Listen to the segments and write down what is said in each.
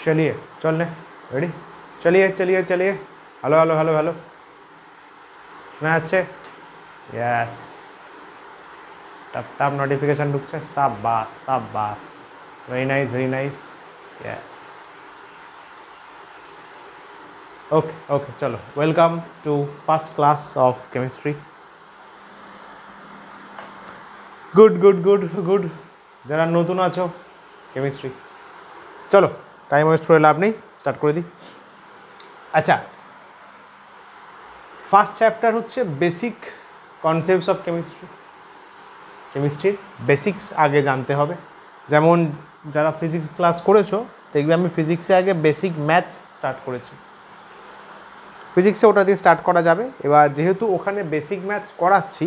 चलिए चल ले रेडी चलिए चलिए चलिए हेलो हेलो हेलो हेलो শোনা যাচ্ছে यस टप टप नोटिफिकेशन ঢুকছে शाबाश शाबाश very nice yes okay okay चलो welcome to first class of chemistry good good good good যারা নতুন আছো কেমিস্ট্রি চলো টাইম ওয়েস্ট করে লাভ নেই স্টার্ট করে দিই আচ্ছা ফার্স্ট চ্যাপ্টার হচ্ছে বেসিক কনসেপ্টস অফ কেমিস্ট্রি কেমিস্ট্রির বেসিক্স আগে জানতে হবে যেমন যারা ফিজিক্স ক্লাস করেছো দেখবে আমি ফিজিক্সে আগে বেসিক ম্যাথস স্টার্ট করেছি ফিজিক্সে ওটা দিয়ে স্টার্ট করা যাবে এবার যেহেতু ওখানে বেসিক ম্যাথস করাচ্ছি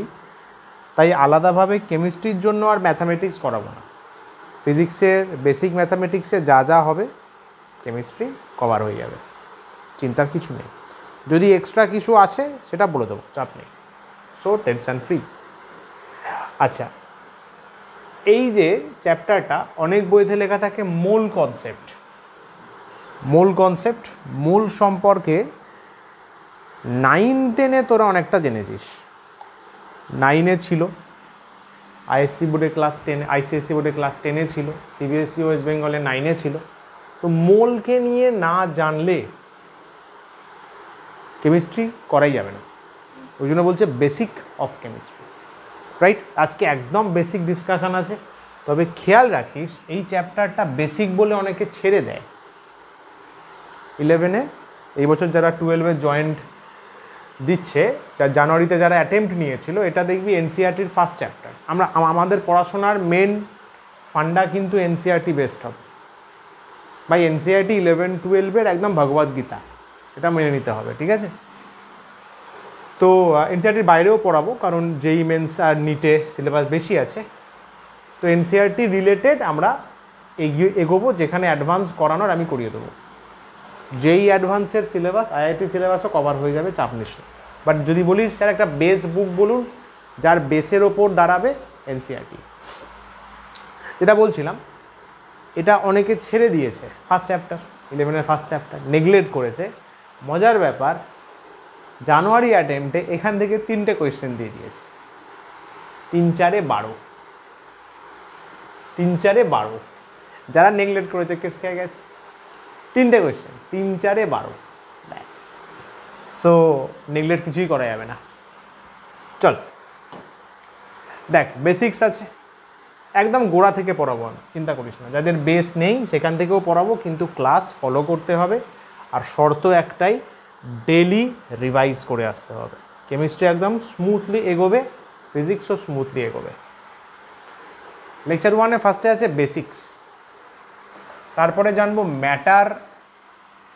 তাই আলাদাভাবে কেমিস্ট্রির জন্য আর ম্যাথামেটিক্স করাবো না ফিজিক্সের বেসিক ম্যাথামেটিক্সে যা যা হবে কেমিস্ট্রি কভার হয়ে যাবে চিন্তার কিছু নেই যদি এক্সট্রা কিছু আসে সেটা বলে দেবো চাপ নেই সো টেনশন ফ্রি আচ্ছা এই যে চ্যাপ্টারটা অনেক বইতে লেখা থাকে মূল কনসেপ্ট মূল সম্পর্কে 9-10-এ তোরা অনেকটা জেনেছিস 9-এ ছিল আইএসসি বোর্ডে ক্লাস 10 আইসিএসসি বোর্ডে ক্লাস 10-এ ছিল সিবিএসসি ওয়েস্ট বেঙ্গলে 9-এ ছিল তো মোলকে নিয়ে না জানলে কেমিস্ট্রি করাই যাবে না ওই জন্য বলছে বেসিক অফ কেমিস্ট্রি রাইট আজকে একদম বেসিক ডিসকাশন আছে তবে খেয়াল রাখিস এই চ্যাপ্টারটা বেসিক বলে অনেকে ছেড়ে দেয় 11-এ এই বছর যারা 12-এ জয়েন্ট দিচ্ছে জানুয়ারিতে যারা অ্যাটেম্প্ট নিয়েছিল এটা দেখবি এনসিইআরটির ফার্স্ট চ্যাপ্টার আমাদের পড়াশোনার মেন ফান্ডা কিন্তু এনসিইআরটি বেসড হবে বাই এনসিইআরটি 11-12-এর একদম ভগবদ্গীতা এটা মেনে নিতে হবে ঠিক আছে তো এনসিইআরটির বাইরেও পড়াবো কারণ যেই মেন্স আর নিটে সিলেবাস বেশি আছে তো এনসিইআরটি রিলেটেড আমরা এগোবো যেখানে অ্যাডভান্স করানোর আমি করিয়ে দেবো যেই অ্যাডভান্সের সিলেবাস আইআইটি সিলেবাসও কভার হয়ে যাবে চাপ নিস না বাট যদি বলিস স্যার একটা বেস বুক বলুন যার বেসের ওপর দাঁড়াবে এনসিইআরটি যেটা বলছিলাম এটা অনেকে ছেড়ে দিয়েছে ফার্স্ট চ্যাপ্টার 11-এর ফার্স্ট চ্যাপ্টার নেগলেক্ট করেছে মজার ব্যাপার জানুয়ারি অ্যাটেম্পটে এখান থেকে 3টে কোয়েশ্চেন দিয়ে দিয়েছে 3-4-এ 12 3-4-এ 12 যারা নেগলেক্ট করেছে কেস খেয়ে গেছে 3টে কোয়েশ্চেন 3-4-এ 12 ব্যাস সো নেগলেক্ট কিছুই করা যাবে না চল দেখ বেসিক্স আছে একদম গোড়া থেকে পড়াবো আমি চিন্তা করিস না যাদের বেস নেই সেখান থেকেও পড়াবো কিন্তু ক্লাস ফলো করতে হবে আর শর্ত একটাই ডেলি রিভাইজ করে আসতে হবে কেমিস্ট্রি একদম স্মুথলি এগোবে ফিজিক্সও স্মুথলি এগোবে লেকচার 1-এ ফার্স্টে আছে বেসিক্স তারপরে জানবো ম্যাটার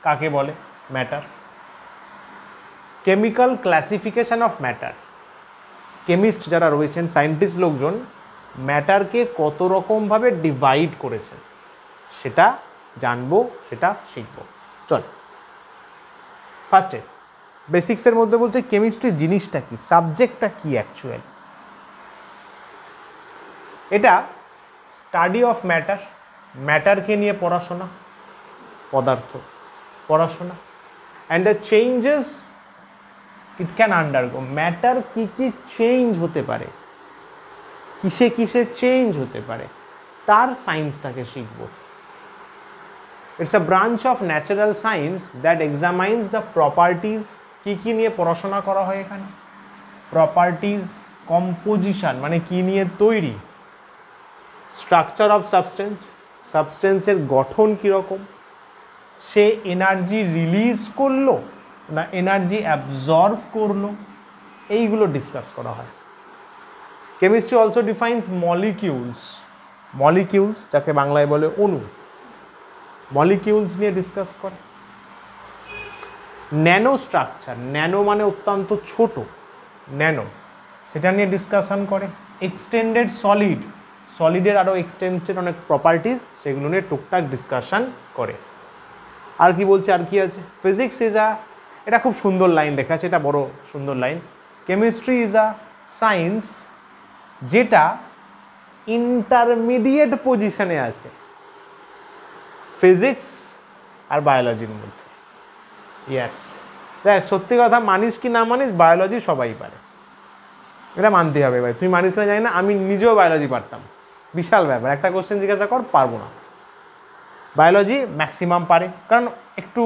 কাকে বলে matter chemical classification of matter chemist যারা রয়েছেন সায়েন্টিস্ট লোকজন ম্যাটারকে কত রকমভাবে ডিভাইড করেছেন সেটা জানবো সেটা শিখবো চল ফার্স্টে বেসিক্সের মধ্যে বলছে কেমিস্ট্রি জিনিসটা কি সাবজেক্টটা কি অ্যাকচুয়ালি এটা স্টাডি অফ ম্যাটার ম্যাটারকে নিয়ে পড়াশোনা পদার্থ পড়াশোনা and the changes it can undergo matter কী কী চেঞ্জ হতে পারে কিসে কিসে চেঞ্জ হতে পারে তার সায়েন্সটাকে শিখব it's a branch of natural science that examines the properties কী কী নিয়ে পড়াশোনা করা হয় এখানে প্রপার্টিজ কম্পোজিশন মানে কী নিয়ে তৈরি স্ট্রাকচার অফ সাবস্টেন্সের গঠন কীরকম সে এনার্জি রিলিজ করলো না এনার্জি অ্যাবজর্ভ করলো এইগুলো ডিসকাস করা হয় কেমিস্ট্রি অলসো ডিফাইন্স মলিকিউলস যাকে বাংলায় বলে অণু মলিকিউলস নিয়ে ডিসকাস করে ন্যানো স্ট্রাকচার ন্যানো মানে অত্যন্ত ছোট ন্যানো সেটা নিয়ে ডিসকাশন করে এক্সটেন্ডেড সলিডের আরও এক্সটেন্ডেড অনেক প্রপার্টিজ সেগুলো নিয়ে টুকটাক ডিসকাশন করে আর কি বলছে আর কি আছে ফিজিক্স ইজ এটা খুব সুন্দর লাইন লেখা আছে এটা বড় সুন্দর line chemistry is a science যেটা ইন্টারমিডিয়েট পজিশনে আছে ফিজিক্স আর বায়োলজির মধ্যে। ইয়েস, দেখ সত্যি কথা মানিস কি না মানিস, বায়োলজি সবাই পারে, এটা মানতে হবে ভাই। তুই মানিস না জানি না, আমি নিজেও বায়োলজি পারতাম, বিশাল ব্যাপার। একটা কোশ্চেন জিজ্ঞাসা কর, পারবো না। বায়োলজি ম্যাক্সিমাম পারে, কারণ একটু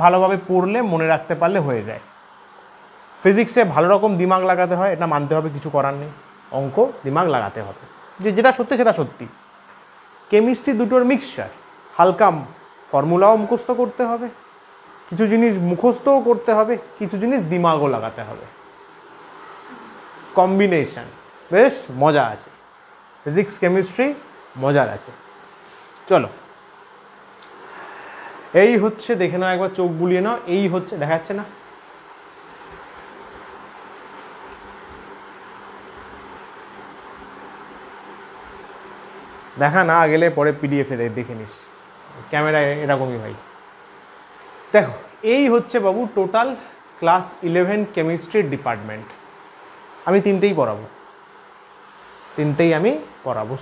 ভালোভাবে পড়লে মনে রাখতে পারলে হয়ে যায়। ফিজিক্সে ভালো রকম দিমাগ লাগাতে হয়, এটা মানতে হবে, কিছু করার নেই। অঙ্ক দিমাগ লাগাতে হবে, যেটা সত্যি সেটা সত্যি। কেমিস্ট্রি দুটোর মিক্সচার, হালকা ফর্মুলাও মুখস্থ করতে হবে, কিছু জিনিস মুখস্থও করতে হবে, কিছু জিনিস দিমাগও লাগাতে হবে। কম্বিনেশন বেশ মজা আছে, ফিজিক্স কেমিস্ট্রি মজার আছে। চলো, এই হচ্ছে, দেখে নাও একবার, চোখ বুলিয়ে নাও, এই হচ্ছে, দেখা যাচ্ছে না? দেখা না গেলে পরে পিডিএফে দেখে নিস, ক্যামেরায় এরকমই ভাই। দেখো, এই হচ্ছে বাবু টোটাল ক্লাস 11 কেমিস্ট্রির ডিপার্টমেন্ট। আমি তিনটেই পড়াবো।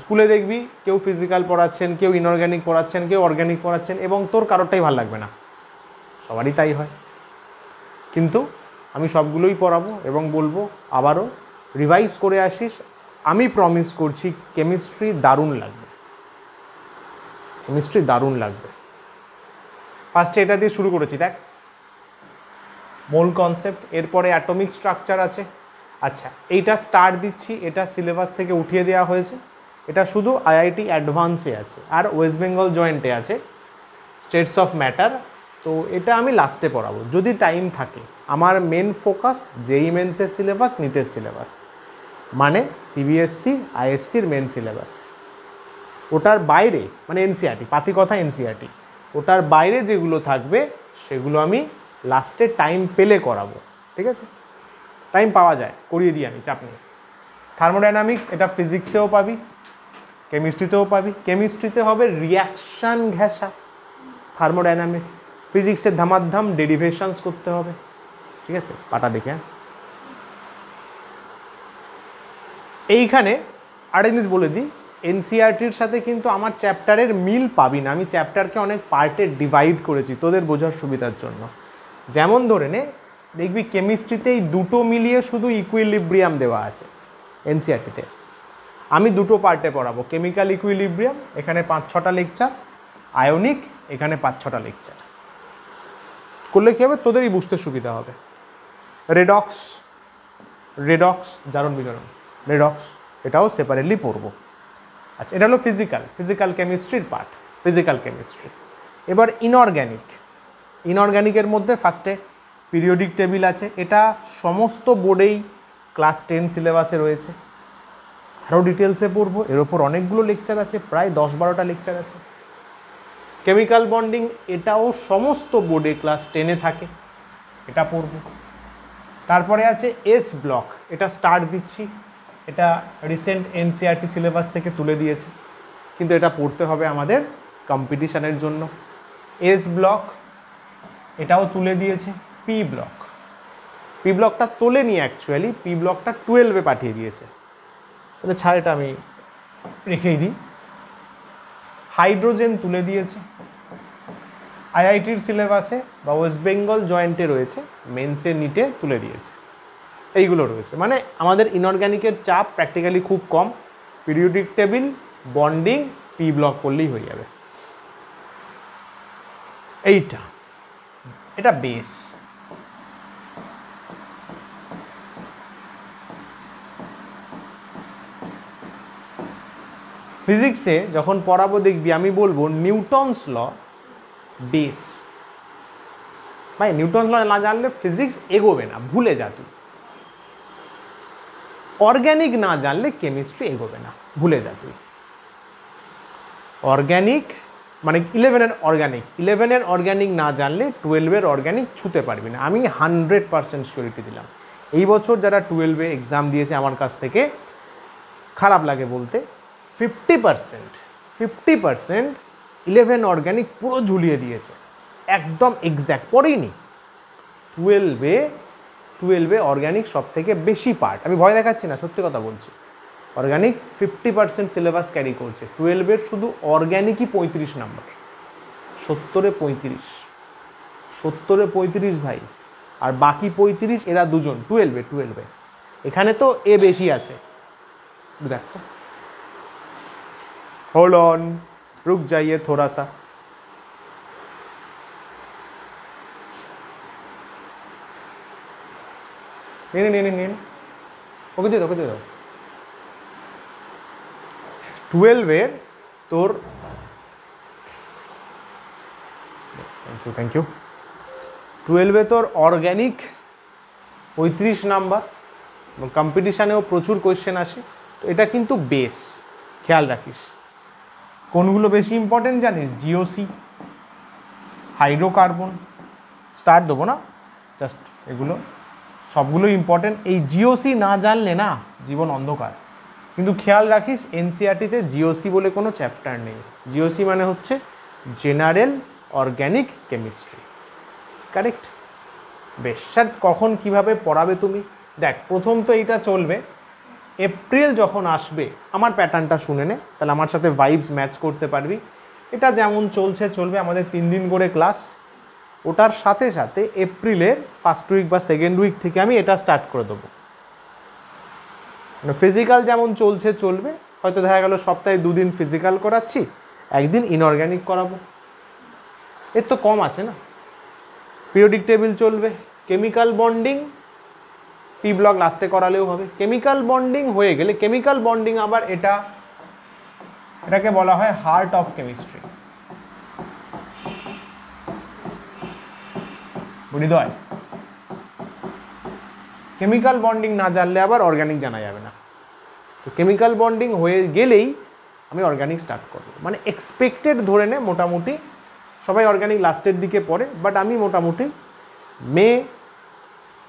স্কুলে দেখবি কেউ ফিজিক্যাল পড়াচ্ছেন, কেউ ইনঅর্গ্যানিক পড়াচ্ছেন, কেউ অর্গ্যানিক পড়াচ্ছেন, এবং তোর কারোরটাই ভালো লাগবে না, সবারই তাই হয়। কিন্তু আমি সবগুলোই পড়াবো এবং বলবো আবারও রিভাইজ করে আসিস। আমি প্রমিস করছি কেমিস্ট্রি দারুণ লাগবে। ফার্স্টে এটা দিয়ে শুরু করেছি, দেখ মূল কনসেপ্ট, এরপরে অ্যাটমিক স্ট্রাকচার আছে। আচ্ছা, এইটা স্টার্ট দিচ্ছি, এটা সিলেবাস থেকে উঠিয়ে দেওয়া হয়েছে, এটা শুধু আইআইটি অ্যাডভান্সে আছে, আর ওয়েস্ট বেঙ্গল জয়েন্টে আছে স্টেটস অফ ম্যাটার। তো এটা আমি লাস্টে পড়াবো যদি টাইম থাকে। আমার মেন ফোকাস জেই মেন্সের সিলেবাস, নিটের সিলেবাস, মানে সিবিএসসি আইএসসির মেন সিলেবাস। ওটার বাইরে মানে এনসিআরটি, পাতি কথা এনসিআরটি, ওটার বাইরে যেগুলো থাকবে সেগুলো আমি লাস্টে টাইম পেলে করাবো, ঠিক আছে? টাইম পাওয়া যায়, করিয়ে দিই আমি, চাপ নেই। থার্মোডাইনামিক্স, এটা ফিজিক্সেও পাবি, কেমিস্ট্রিতেও পাবি। কেমিস্ট্রিতে হবে রিয়াকশান ঘেঁষা, থার্মোডাইনামিক্স। ফিজিক্সের ধামাধাম ডেরিভেশনস করতে হবে, ঠিক আছে? পাটা দেখে। এইখানে আরেক জিনিস বলে দিই, এনসিআরটির সাথে কিন্তু আমার চ্যাপ্টারের মিল পাবি না। আমি চ্যাপ্টারকে অনেক পার্টে ডিভাইড করেছি তোদের বোঝার সুবিধার জন্য। যেমন ধরে নে, দেখবি কেমিস্ট্রিতেই দুটো মিলিয়ে শুধু ইকুইলিব্রিয়াম দেওয়া আছে এনসিআরটিতে। আমি দুটো পার্টে পড়াবো, কেমিক্যাল ইকুইলিব্রিয়াম, এখানে 5-6টা লেকচার, আয়নিক, এখানে 5-6টা লেকচার। করলে কী হবে, তোদেরই বুঝতে সুবিধা হবে। রেডক্স, জারণ বিজারণ, রেডক্স, এটাও সেপারেটলি পড়বো। আচ্ছা, এটা হলো ফিজিক্যাল কেমিস্ট্রির পার্ট, ফিজিক্যাল কেমিস্ট্রি। এবার ইনঅর্গ্যানিকের মধ্যে ফার্স্টে পিরিয়ডিক টেবিল আছে, এটা সমস্ত বোর্ডেই ক্লাস 10 সিলেবাসে রয়েছে। আরও ডিটেলসে পড়বো, এর ওপর অনেকগুলো লেকচার আছে, প্রায় 10-12টা লেকচার আছে। কেমিক্যাল বন্ডিং, এটাও সমস্ত বোর্ডে ক্লাস 10-এ থাকে, এটা পড়বো। তারপরে আছে এস ব্লক, এটা স্টার্ট দিচ্ছি, এটা রিসেন্ট এনসিআরটি সিলেবাস থেকে তুলে দিয়েছে, কিন্তু এটা পড়তে হবে আমাদের কম্পিটিশানের জন্য। এস ব্লক, এটাও তুলে দিয়েছে। পি ব্লকটা তোলেনি অ্যাকচুয়ালি, পি ব্লকটা 12-এ পাঠিয়ে দিয়েছে, তাহলে ছাড়, এটা আমি রেখেই দিই। হাইড্রোজেন তুলে দিয়েছে, আইআইটির সিলেবাসে বা ওয়েস্ট বেঙ্গল জয়েন্টে রয়েছে, মেন্সে নিটে তুলে দিয়েছে, এইগুলো রয়েছে। মানে আমাদের ইনঅর্গ্যানিকের চাপ প্র্যাকটিক্যালি খুব কম, periodic table, bonding, p block করলেই হয়ে যাবে। এটা বেস। ফিজিক্সে যখন পড়াবো দেখবি আমি বলবো নিউটনস ল বেস। ভাই নিউটনস ল না জানলে ফিজিক্স এগোবে না, ভুলে যা তুই। অর্গ্যানিক না জানলে কেমিস্ট্রি এগোবে না, ভুলে যা তুই। অর্গ্যানিক মানে 11-এর অর্গ্যানিক না জানলে 12-এর অর্গ্যানিক ছুতে পারবি না, আমি 100% সিওরিটি দিলাম। এই বছর যারা 12-এ এক্সাম দিয়েছে আমার কাছ থেকে, খারাপ লাগে বলতে, 50% 11 অর্গ্যানিক পুরো ঝুলিয়ে দিয়েছে, একদম এক্স্যাক্ট পড়েইনি। 12-এ অর্গ্যানিক সব থেকে বেশি পার্ট, আমি ভয় দেখাচ্ছি না, সত্যি কথা বলছি। অর্গ্যানিক 50% সিলেবাস ক্যারি করছে, 12-এর শুধু অর্গ্যানিকই 35 নম্বর, 70-এ 35, 70-এ 35 ভাই, আর বাকি 35 এরা দুজন 12-এ। এখানে তো এ বেশি আছে, দেখ তো। होल्ड ऑन, रुक जाइए थोड़ा सा। नहीं, ওকে দিয়ে দাও। 12-এর তোর থ্যাংক ইউ 12-এ তোর অর্গ্যানিক 35 নাম্বার, এবং কম্পিটিশানেও প্রচুর কোয়েশ্চেন আসে, তো এটা কিন্তু বেস, খেয়াল রাখিস। কোনগুলো বেশি ইম্পর্টেন্ট জানিস? জিওসি, হাইড্রোকার্বন, স্টার্ট দেবো না, জাস্ট এগুলো সবগুলো ইম্পর্টেন্ট। এই জিওসি না জানলে না জীবন অন্ধকার। কিন্তু খেয়াল রাখিস এনসিইআরটিতে জিওসি বলে কোনো চ্যাপ্টার নেই। জিওসি মানে হচ্ছে জেনারেল অর্গ্যানিক কেমিস্ট্রি, কারেক্ট? বেশ স্যার, কখন কিভাবে পড়াবে তুমি? দেখ, প্রথম তো এইটা চলবে, এপ্রিল যখন আসবে আমার প্যাটার্নটা শুনে নে, তাহলে আমার সাথে ভাইবস ম্যাচ করতে পারবি। এটা যেমন চলবে, আমাদের 3 দিন করে ক্লাস, ওটার সাথে সাথে এপ্রিলের ফার্স্ট উইক বা সেকেন্ড উইক থেকে আমি এটা স্টার্ট করে দেবো। মানে ফিজিক্যাল যেমন চলবে, হয়তো দেখা গেল সপ্তাহে 2 দিন ফিজিক্যাল করাচ্ছি, 1 দিন ইনঅর্গ্যানিক করাবো, এর তো কম আছে না। পিরিয়ডিক টেবিল চলবে, কেমিক্যাল বন্ডিং পি ব্লক লাস্টে করালেও হবে। কেমিক্যাল বন্ডিং হয়ে গেলে, কেমিক্যাল বন্ডিং আবার এটাকে বলা হয় হার্ট অফ কেমিস্ট্রি, হৃদয়। কেমিক্যাল বন্ডিং না জানলে আবার অর্গানিক জানা যাবে না। তো কেমিক্যাল বন্ডিং হয়ে গেলেই আমি অর্গানিক স্টার্ট করব। মানে এক্সপেক্টেড ধরে নে, মোটামুটি সবাই অর্গানিক লাস্টের দিকে পড়ে, বাট আমি মোটামুটি মে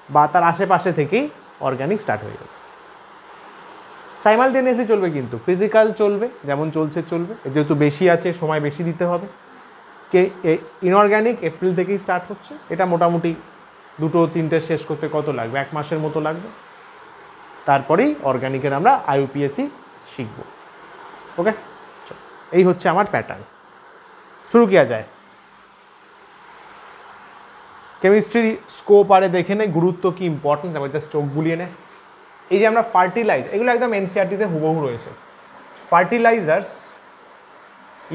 বা তার আশেপাশে থেকেই অর্গানিক স্টার্ট হয়ে যাবে। সাইমালটেনিয়াসলি চলবে, কিন্তু ফিজিক্যাল চলবে, যেমন চলবে, যেহেতু বেশি আছে সময় বেশি দিতে হবে। ইনঅর্গ্যানিক এপ্রিল থেকেই স্টার্ট হচ্ছে, এটা মোটামুটি 2-3টে শেষ করতে কত লাগবে? 1 মাসের মতো লাগবে। তারপরেই অর্গানিকের আমরা আইইউপিএসসি শিখব। ওকে, এই হচ্ছে আমার প্যাটার্ন। শুরু কিয়া যায়। কেমিস্ট্রির স্কোপ আরে দেখে নে, গুরুত্ব কি, ইম্পর্টেন্স, আবার জাস্ট চোখ বুলিয়ে নে। এই যে আমরা ফার্টিলাইজার, এগুলো একদম এনসিইআরটিতে হুবহু রয়েছে। Fertilisers,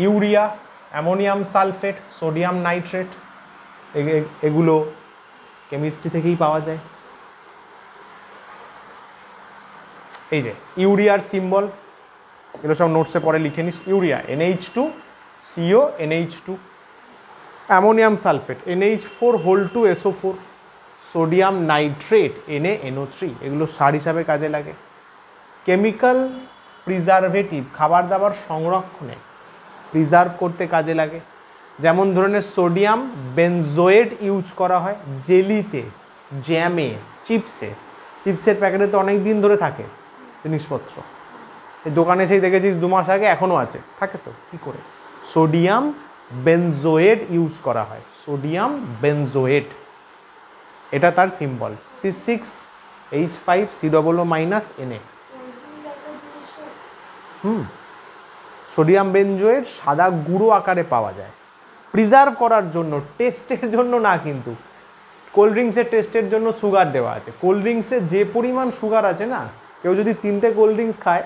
urea, ammonium sulphate, sodium nitrate, এগুলো কেমিস্ট্রি থেকেই পাওয়া যায়। এই যে ইউরিয়ার সিম্বল, এগুলো সব নোটসে পরে লিখে নিস। Urea NH2 CO NH2, ammonium sulphate NH4 SO4, sodium nitrate NaNO3, এগুলো সার হিসাবে কাজে লাগে। কেমিক্যাল প্রিজারভেটিভ, খাবার দাবার সংরক্ষণে প্রিজার্ভ করতে কাজে লাগে। যেমন ধরনের সোডিয়াম বেনজোয়েট ইউজ করা হয় জেলিতে, জ্যামে, চিপসের প্যাকেটে তো অনেক দিন ধরে থাকে জিনিসপত্র। এই দোকানে সেই দেখেছিস 2 মাস আগে, এখনও আছে, থাকে তো, কী করে? সোডিয়াম বেনজোয়েট ইউজ করা হয়, সোডিয়াম বেনজোয়েট, এটা তার symbol C6H5COO- Na। Sodium benzoate সাদা গুঁড়ো আকারে পাওয়া যায়। প্রিজার্ভ করার জন্য, টেস্টের জন্য না, কিন্তু কোল্ড ড্রিঙ্কসের টেস্টের জন্য সুগার দেওয়া আছে। কোল্ড ড্রিঙ্কসে যে পরিমাণ সুগার আছে না, কেউ যদি 3টে কোল্ড ড্রিঙ্কস খায়,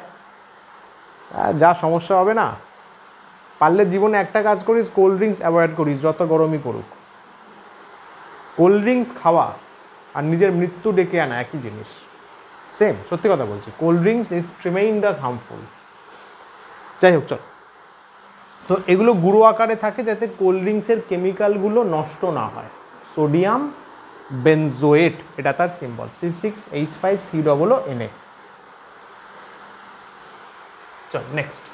যা সমস্যা হবে না। পারলে জীবনে একটা কাজ করিস, কোল্ড ড্রিঙ্কস অ্যাভয়েড করিস, যত গরমই পড়ুক। কোল্ড ড্রিঙ্কস খাওয়া আর নিজের মৃত্যু ডেকে আনা একই জিনিস, সেম, সত্যি কথা বলছি। Cold drinks is tremendous harmful. যাই হোক, চল। তো এগুলো গুঁড়ো আকারে থাকে যাতে কোল্ড ড্রিঙ্কসের কেমিক্যালগুলো নষ্ট না হয়। সোডিয়াম বেনজোয়েট, এটা তার সিম্বল C6H5COO- Na। চল next.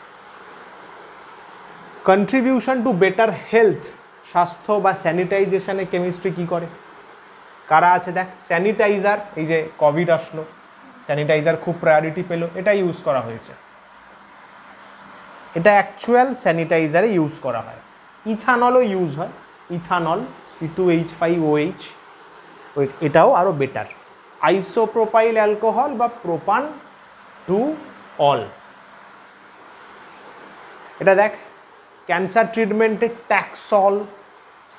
Contribution to better health, স্বাস্থ্য বা স্যানিটাইজেশনে কেমিস্ট্রি কী করে? কারা আছে দেখ। স্যানিটাইজার, এই যে কোভিড আসলো, স্যানিটাইজার খুব প্রায়োরিটি পেল, এটা ইউজ করা হয়েছে। এটা অ্যাকচুয়াল স্যানিটাইজারে ইউজ করা হয়। ইথানলও ইউজ হয়, ইথানল C2H5OH, এটাও আরও বেটার। আইসোপ্রোপাইল অ্যালকোহল বা প্রোপান টু অল, এটা দেখ ক্যান্সার ট্রিটমেন্টে ট্যাক্সল,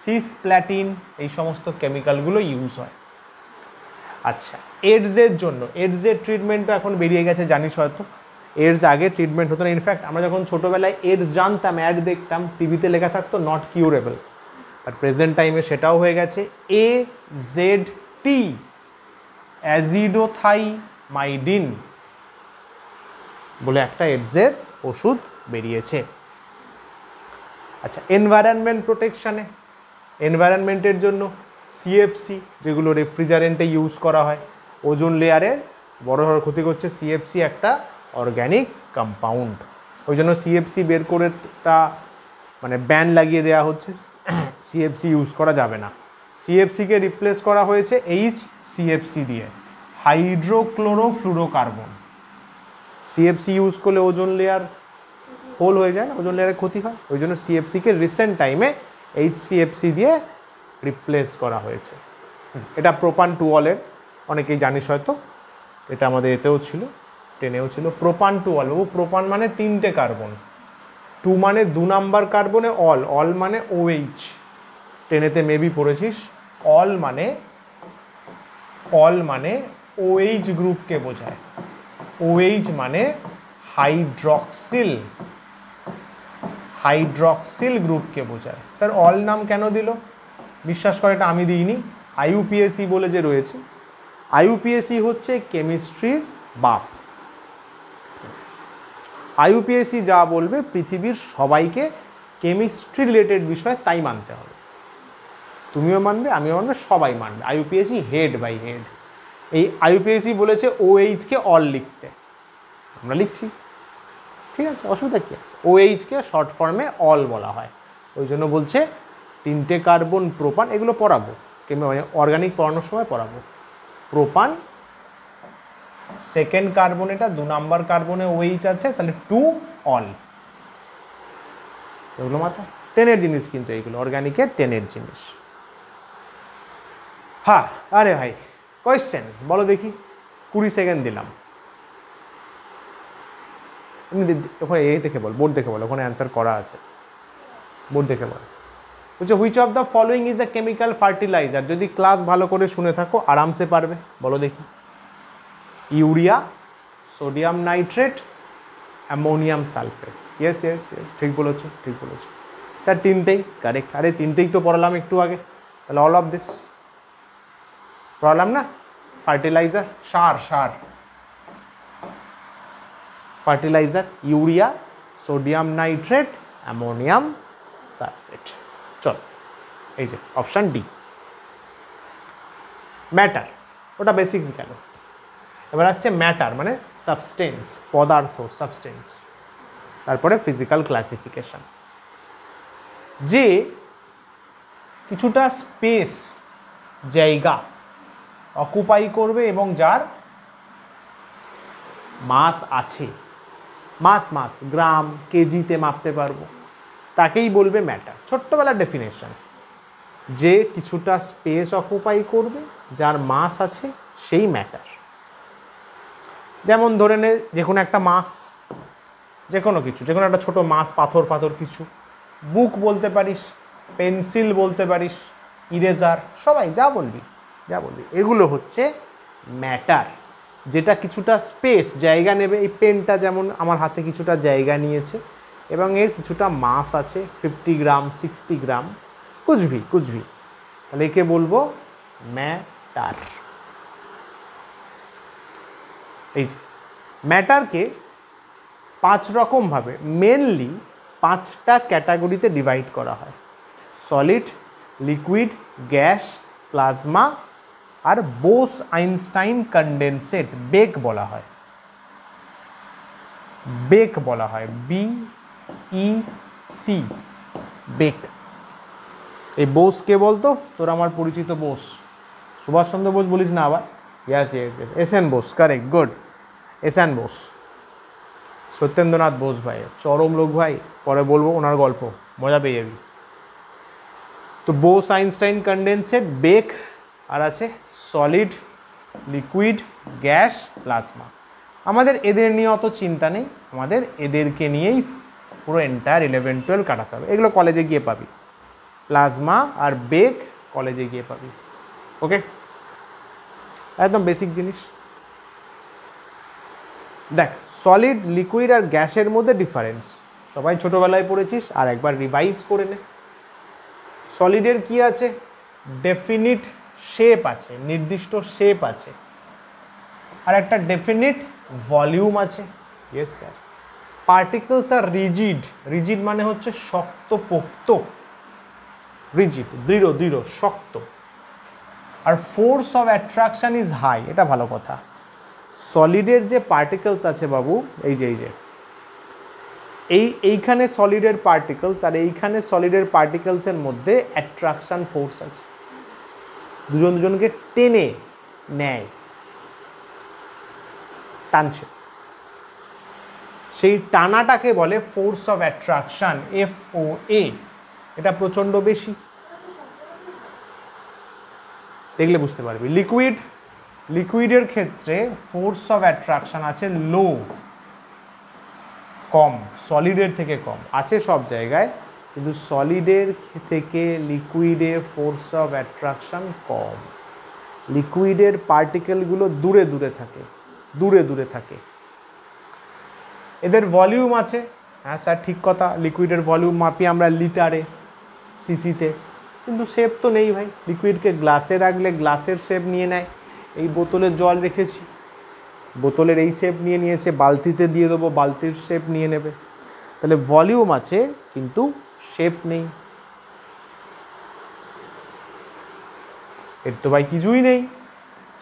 সিসপ্ল্যাটিন এই সমস্ত কেমিক্যালগুলো ইউজ হয়। আচ্ছা, এডসের জন্য, এডসের ট্রিটমেন্টটা এখন বেরিয়ে গেছে জানিস হয়তো। এডস আগে ট্রিটমেন্ট হতো না, ইনফ্যাক্ট আমরা যখন ছোটোবেলায় এডস জানতাম, অ্যাড দেখতাম, টিভিতে লেখা থাকতো নট কিউরেবল, বাট প্রেজেন্ট টাইমে সেটাও হয়ে গেছে AZT, অ্যাজিডোথাইমাইডিন বলে একটা এডসের ওষুধ বেরিয়েছে। আচ্ছা, এনভায়রনমেন্ট প্রোটেকশানে, এনভায়রনমেন্টের জন্য CFC, যেগুলো রেফ্রিজারেন্টে ইউজ করা হয়, ওজোন লেয়ারের বড় বড় ক্ষতি করছে। CFC একটা অর্গ্যানিক কম্পাউন্ড, ওই জন্য CFC বের করে তা মানে ব্যান লাগিয়ে দেওয়া হচ্ছে, CFC ইউজ করা যাবে না। CFCকে রিপ্লেস করা হয়েছে HCFC দিয়ে, হাইড্রোক্লোরোফ্লুরোকার্বন। CFC ইউজ করলে ওজোন লেয়ার হোল হয়ে যায় না, ওজোন লেয়ারের ক্ষতি হয়, ওই জন্য CFCকে রিসেন্ট টাইমে HCFC দিয়ে রিপ্লেস করা হয়েছে। এটা প্রোপান টু অলের, অনেকেই জানিস হয়তো, এটা আমাদের এতেও ছিল, টেনেও ছিল। প্রোপান টু অল, ও প্রোপান মানে 3টে কার্বন, 2 মানে 2 নাম্বার কার্বনে অল, অল মানে OH, টেনেতে মেবি পড়েছিস। অল মানে OH গ্রুপকে বোঝায়, OH মানে হাইড্রক্সিল গ্রুপকে বোঝায়। স্যার অল নাম কেন দিল? বিশ্বাস করে এটা আমি দিইনি, IUPAC বলে যে রয়েছে, IUPAC হচ্ছে কেমিস্ট্রির বাপ। IUPAC যা বলবে পৃথিবীর সবাইকে কেমিস্ট্রি রিলেটেড বিষয় তাই মানতে হবে, তুমিও মানবে, আমিও মানবে, সবাই মানবে। IUPAC head by head. এই IUPAC বলেছে OH-কে অল লিখতে, আমরা লিখছি, ঠিক আছে, অসুবিধা কী আছে? OH-কে শর্ট ফর্মে অল বলা হয়, ওই জন্য বলছে 3টে কার্বন প্রোপান, এগুলো পড়াবো, মানে অর্গানিক পড়ানোর সময় পড়াবো। প্রোপান, সেকেন্ড কার্বন, এটা 2 নাম্বার কার্বনে OH আছে, তাহলে 2 অল, এগুলো মাথা 10-এর জিনিস, কিন্তু এইগুলো অর্গানিকের 10-এর জিনিস। হ্যাঁ, আরে ভাই কোয়েশ্চেন বলো দেখি, 20 সেকেন্ড দিলাম, ওখানে এই দেখে বল, বোর্ড দেখে বল, ওখানে অ্যান্সার করা আছে, বোর্ড দেখে বল। বলছে which of the following is a chemical fertiliser, যদি ক্লাস ভালো করে শুনে থাকো আরামসে পারবে, বলো দেখি। Urea, sodium nitrate, ammonium sulphate. Yes yes yes, ঠিক বলেছো, ঠিক বলেছো স্যার, 3টেই কারেক্ট। আরে 3টেই তো পড়ালাম একটু আগে, তাহলে অল অফ দিস পড়ালাম না। ফার্টিলাইজার, সার, fertiliser, urea, sodium nitrate, ammonium sulphate. চল, এই যে অপশান ডি। ম্যাটার, ওটা বেসিক্স গেল, এবার আসছে ম্যাটার মানে সাবস্টেন্স, পদার্থ, সাবস্টেন্স। তারপরে ফিজিক্যাল ক্লাসিফিকেশন, যে কিছুটা স্পেস, জায়গা অকুপাই করবে এবং যার মাস আছে, মাস গ্রাম কেজিতে মাপতে পারবো, তাকেই বলবে ম্যাটার। ছোট্টবেলার ডেফিনেশন, যে কিছুটা স্পেস অকুপাই করবে, যার মাস আছে, সেই ম্যাটার। যেমন ধরে নে যে কোনো একটা মাস, যে কোনো কিছু, যে কোনো একটা ছোটো মাস, পাথর কিছু, বুক বলতে পারিস, পেন্সিল বলতে পারিস, ইরেজার, সবাই যা বলবি, এগুলো হচ্ছে ম্যাটার, যেটা কিছুটা স্পেস, জায়গা নেবে। এই পেনটা যেমন আমার হাতে কিছুটা জায়গা নিয়েছে এবং এর কিছুটা মাস আছে, 50 গ্রাম, 60 গ্রাম, কুছভি, তাহলে একে বলবো ম্যাটার। এই যে ম্যাটারকে 5 রকমভাবে, মেনলি 5টা ক্যাটাগরিতে ডিভাইড করা হয়: সলিড, লিকুইড, গ্যাস, প্লাজমা আর বোস আইনস্টাইন কন্ডেনসেট, বেক বলা হয়, BEC, বেক। এই বোস কে বলতো? তোর আমার পরিচিত বোস, সুভাষচন্দ্র বোস বলিস না আবার? Yes, SN Bose, correct, good, SN Bose, Satyendranath Bose ভাই, চরম লোক ভাই, পরে বলবো ওনার গল্প, মজা পেয়ে যাবি। তো বোস আইনস্টাইন কন্ডেনসেট, বেক, আর আছে সলিড, লিকুইড, গ্যাস, প্লাজমা। আমাদের এদের নিয়ে অত চিন্তা নেই, আমাদের এদেরকে নিয়েই পুরো এন্টায়ার 11-12 কাটাতে হবে। এগুলো কলেজে গিয়ে পাবি, প্লাজমা আর বেগ কলেজে গিয়ে পাবি। ওকে, একদম বেসিক জিনিস। দেখ, সলিড, লিকুইড আর গ্যাসের মধ্যে ডিফারেন্স সবাই ছোটোবেলায় পড়েছিস, আর একবার রিভাইজ করে নে। সলিডের কি আছে? ডেফিনিট শেপ আছে, নির্দিষ্ট শেপ আছে, আর একটা ডেফিনিট ভলিউম আছে। Yes sir. পার্টিকলস আর রিজিড, রিজিড মানে হচ্ছে শক্তপোক্ত, রিজিড দৃঢ় দৃঢ় শক্ত। আর force of attraction is high, এটা ভালো কথা। সলিডের যে পার্টিকলস আছে বাবু, এই যে এইখানে সলিডের পার্টিকলস আর এইখানে সলিডের পার্টিকলসের মধ্যে অ্যাট্রাকশন ফোর্স আছে, দুজন দুজনকে টেনে নেয়, টানছে। সেই টানাটাকে বলে ফোর্স অফ অ্যাট্রাকশন, FOA। এটা প্রচণ্ড বেশি, দেখলে বুঝতে পারবি। লিকুইডের ক্ষেত্রে ফোর্স অফ অ্যাট্রাকশন আছে লো, কম, সলিডের থেকে কম। আছে সব জায়গায়, কিন্তু সলিডের থেকে লিকুইডে ফোর্স অফ অ্যাট্রাকশন কম। লিকুইডের পার্টিকেলগুলো দূরে দূরে থাকে, দূরে দূরে থাকে। এদের ভলিউম আছে, হ্যাঁ স্যার ঠিক কথা, লিকুইডের ভলিউম মাপি আমরা লিটারে, সিসিতে, কিন্তু শেপ তো নেই ভাই। লিকুইডকে গ্লাসে রাখলে গ্লাসের শেপ নিয়ে নেয়। এই বোতলে জল রেখেছি, বোতলের এই শেপ নিয়ে নিয়েছে, বালতিতে দিয়ে দেবো, বালতির শেপ নিয়ে নেবে। তাহলে ভলিউম আছে কিন্তু শেপ নেই। এর তো ভাই কিছুই নেই,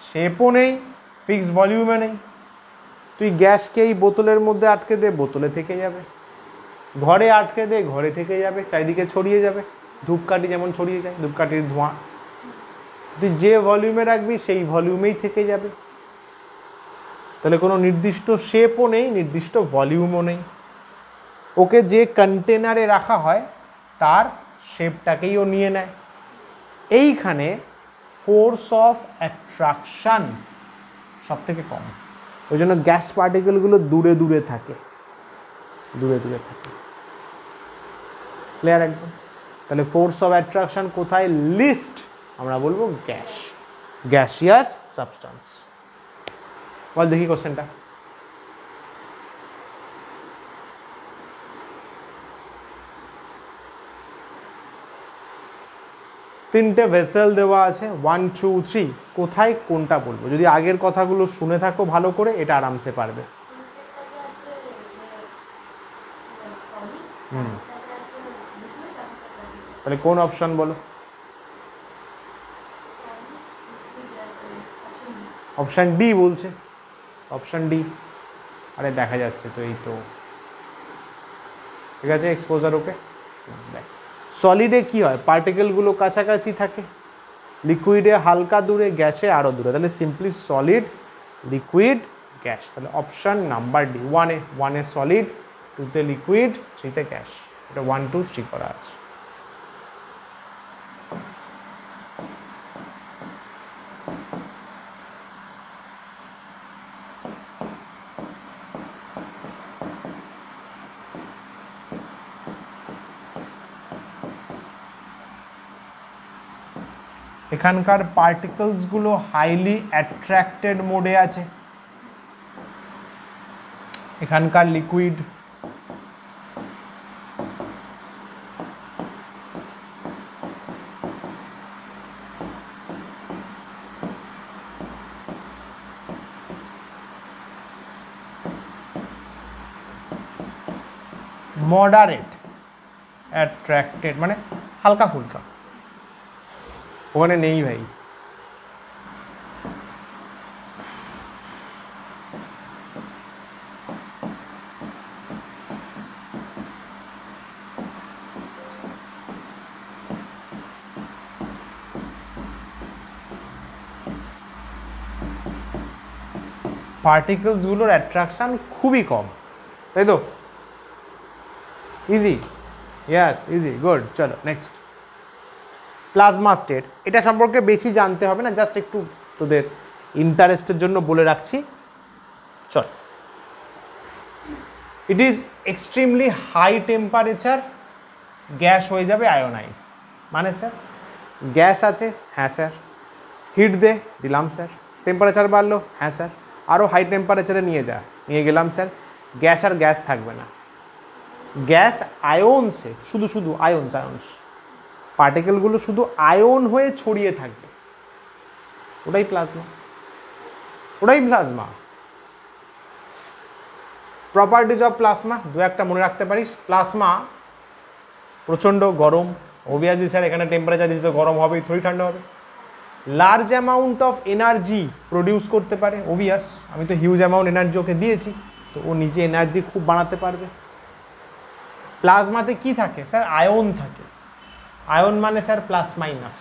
শেপও নেই, ফিক্সড ভলিউমে নেই। তুই গ্যাসকে এই বোতলের মধ্যে আটকে দে, বোতলে থেকে যাবে। ঘরে আটকে দে, ঘরে থেকে যাবে, চারিদিকে ছড়িয়ে যাবে। ধূপকাঠি যেমন ছড়িয়ে যায়, ধূপকাঠির ধোঁয়া, তুই যে ভলিউমে রাখবি সেই ভলিউমেই থেকে যাবে। তাহলে কোনো নির্দিষ্ট শেপও নেই, নির্দিষ্ট ভলিউমও নেই। ওকে যে কন্টেনারে রাখা হয় তার শেপটাকেই ও নিয়ে নেয়। এইখানে ফোর্স অফ অ্যাট্রাকশন সব থেকে কম, ওই জন্য গ্যাস পার্টিকেলগুলো দূরে দূরে থাকে, দূরে দূরে থাকে। ক্লিয়ার একদম? তাহলে ফোর্স অফ অ্যাট্রাকশন কোথায় লিস্ট? আমরা বলবো গ্যাস, গ্যাসিয়াস সাবস্টেন্স। বল দেখি কোশ্চেনটা। তিনটে ভেসেল দেওয়া আছে, 1 2 3, কোথায় কোনটা বলবো? যদি আগের কথাগুলো শুনে থাকো ভালো করে, এটা আরামসে পারবে। তাহলে কোন অপশন বলো? অপশন ডি বলছে, অপশন ডি। আরে দেখা যাচ্ছে তো, এই তো ঠিক আছে, এক্সপোজার ওকে। দেখ, সলিডে কি হয়, পার্টিকেলগুলো কাছাকাছি থাকে, লিকুইডে হালকা দূরে, গ্যাসে আরও দূরে। তাহলে সিম্পলি সলিড, লিকুইড, গ্যাস। তাহলে option number D, 1 solid, 2 liquid, 3 gas. এটা 1 2 3 করা আছে। এখানকার পার্টিকলসগুলো হাইলি অ্যাট্রাক্টেড মোডে আছে। এখানকার লিকুইড মডারেট অ্যাট্রাক্টেড, মানে হালকা ফুলকা, ওখানে নেই ভাই। পার্টিকলসগুলোর অ্যাট্রাকশন খুবই কম, তাই তো? ইজি, ইয়াস ইজি, গুড। চলো নেক্সট, প্লাজমা স্টেট। এটা সম্পর্কে বেশি জানতে হবে না, জাস্ট একটু তোদের ইন্টারেস্টের জন্য বলে রাখছি। চল, it is extremely high temperature, gas হয়ে যাবে আয়োনাইজ। মানে স্যার গ্যাস আছে, হ্যাঁ স্যার, হিট দে, দিলাম স্যার, টেম্পারেচার বাড়লো, হ্যাঁ স্যার, আরও হাই টেম্পারেচারে নিয়ে গেলাম স্যার, গ্যাস আর গ্যাস থাকবে না, গ্যাস আয়নসে শুধু আয়নস পার্টিকেলগুলো শুধু আয়ন হয়ে ছড়িয়ে থাকবে, ওটাই প্লাজমা। প্রপার্টিজ অফ প্লাজমা দু একটা মনে রাখতে পারিস। প্লাজমা প্রচণ্ড গরম, অবভিয়াসলি স্যার এখানে টেম্পারেচার দিতে গরম হবেই, থোড়ি ঠান্ডা হবে। Large amount of energy produce করতে পারে, অবভিয়াস, আমি তো হিউজ অ্যামাউন্ট এনার্জি ওকে দিয়েছি, তো ও নিজে এনার্জি খুব বানাতে পারবে। প্লাজমাতে কি থাকে স্যার? আয়ন থাকে। আয়ন মানে স্যার প্লাস মাইনাস,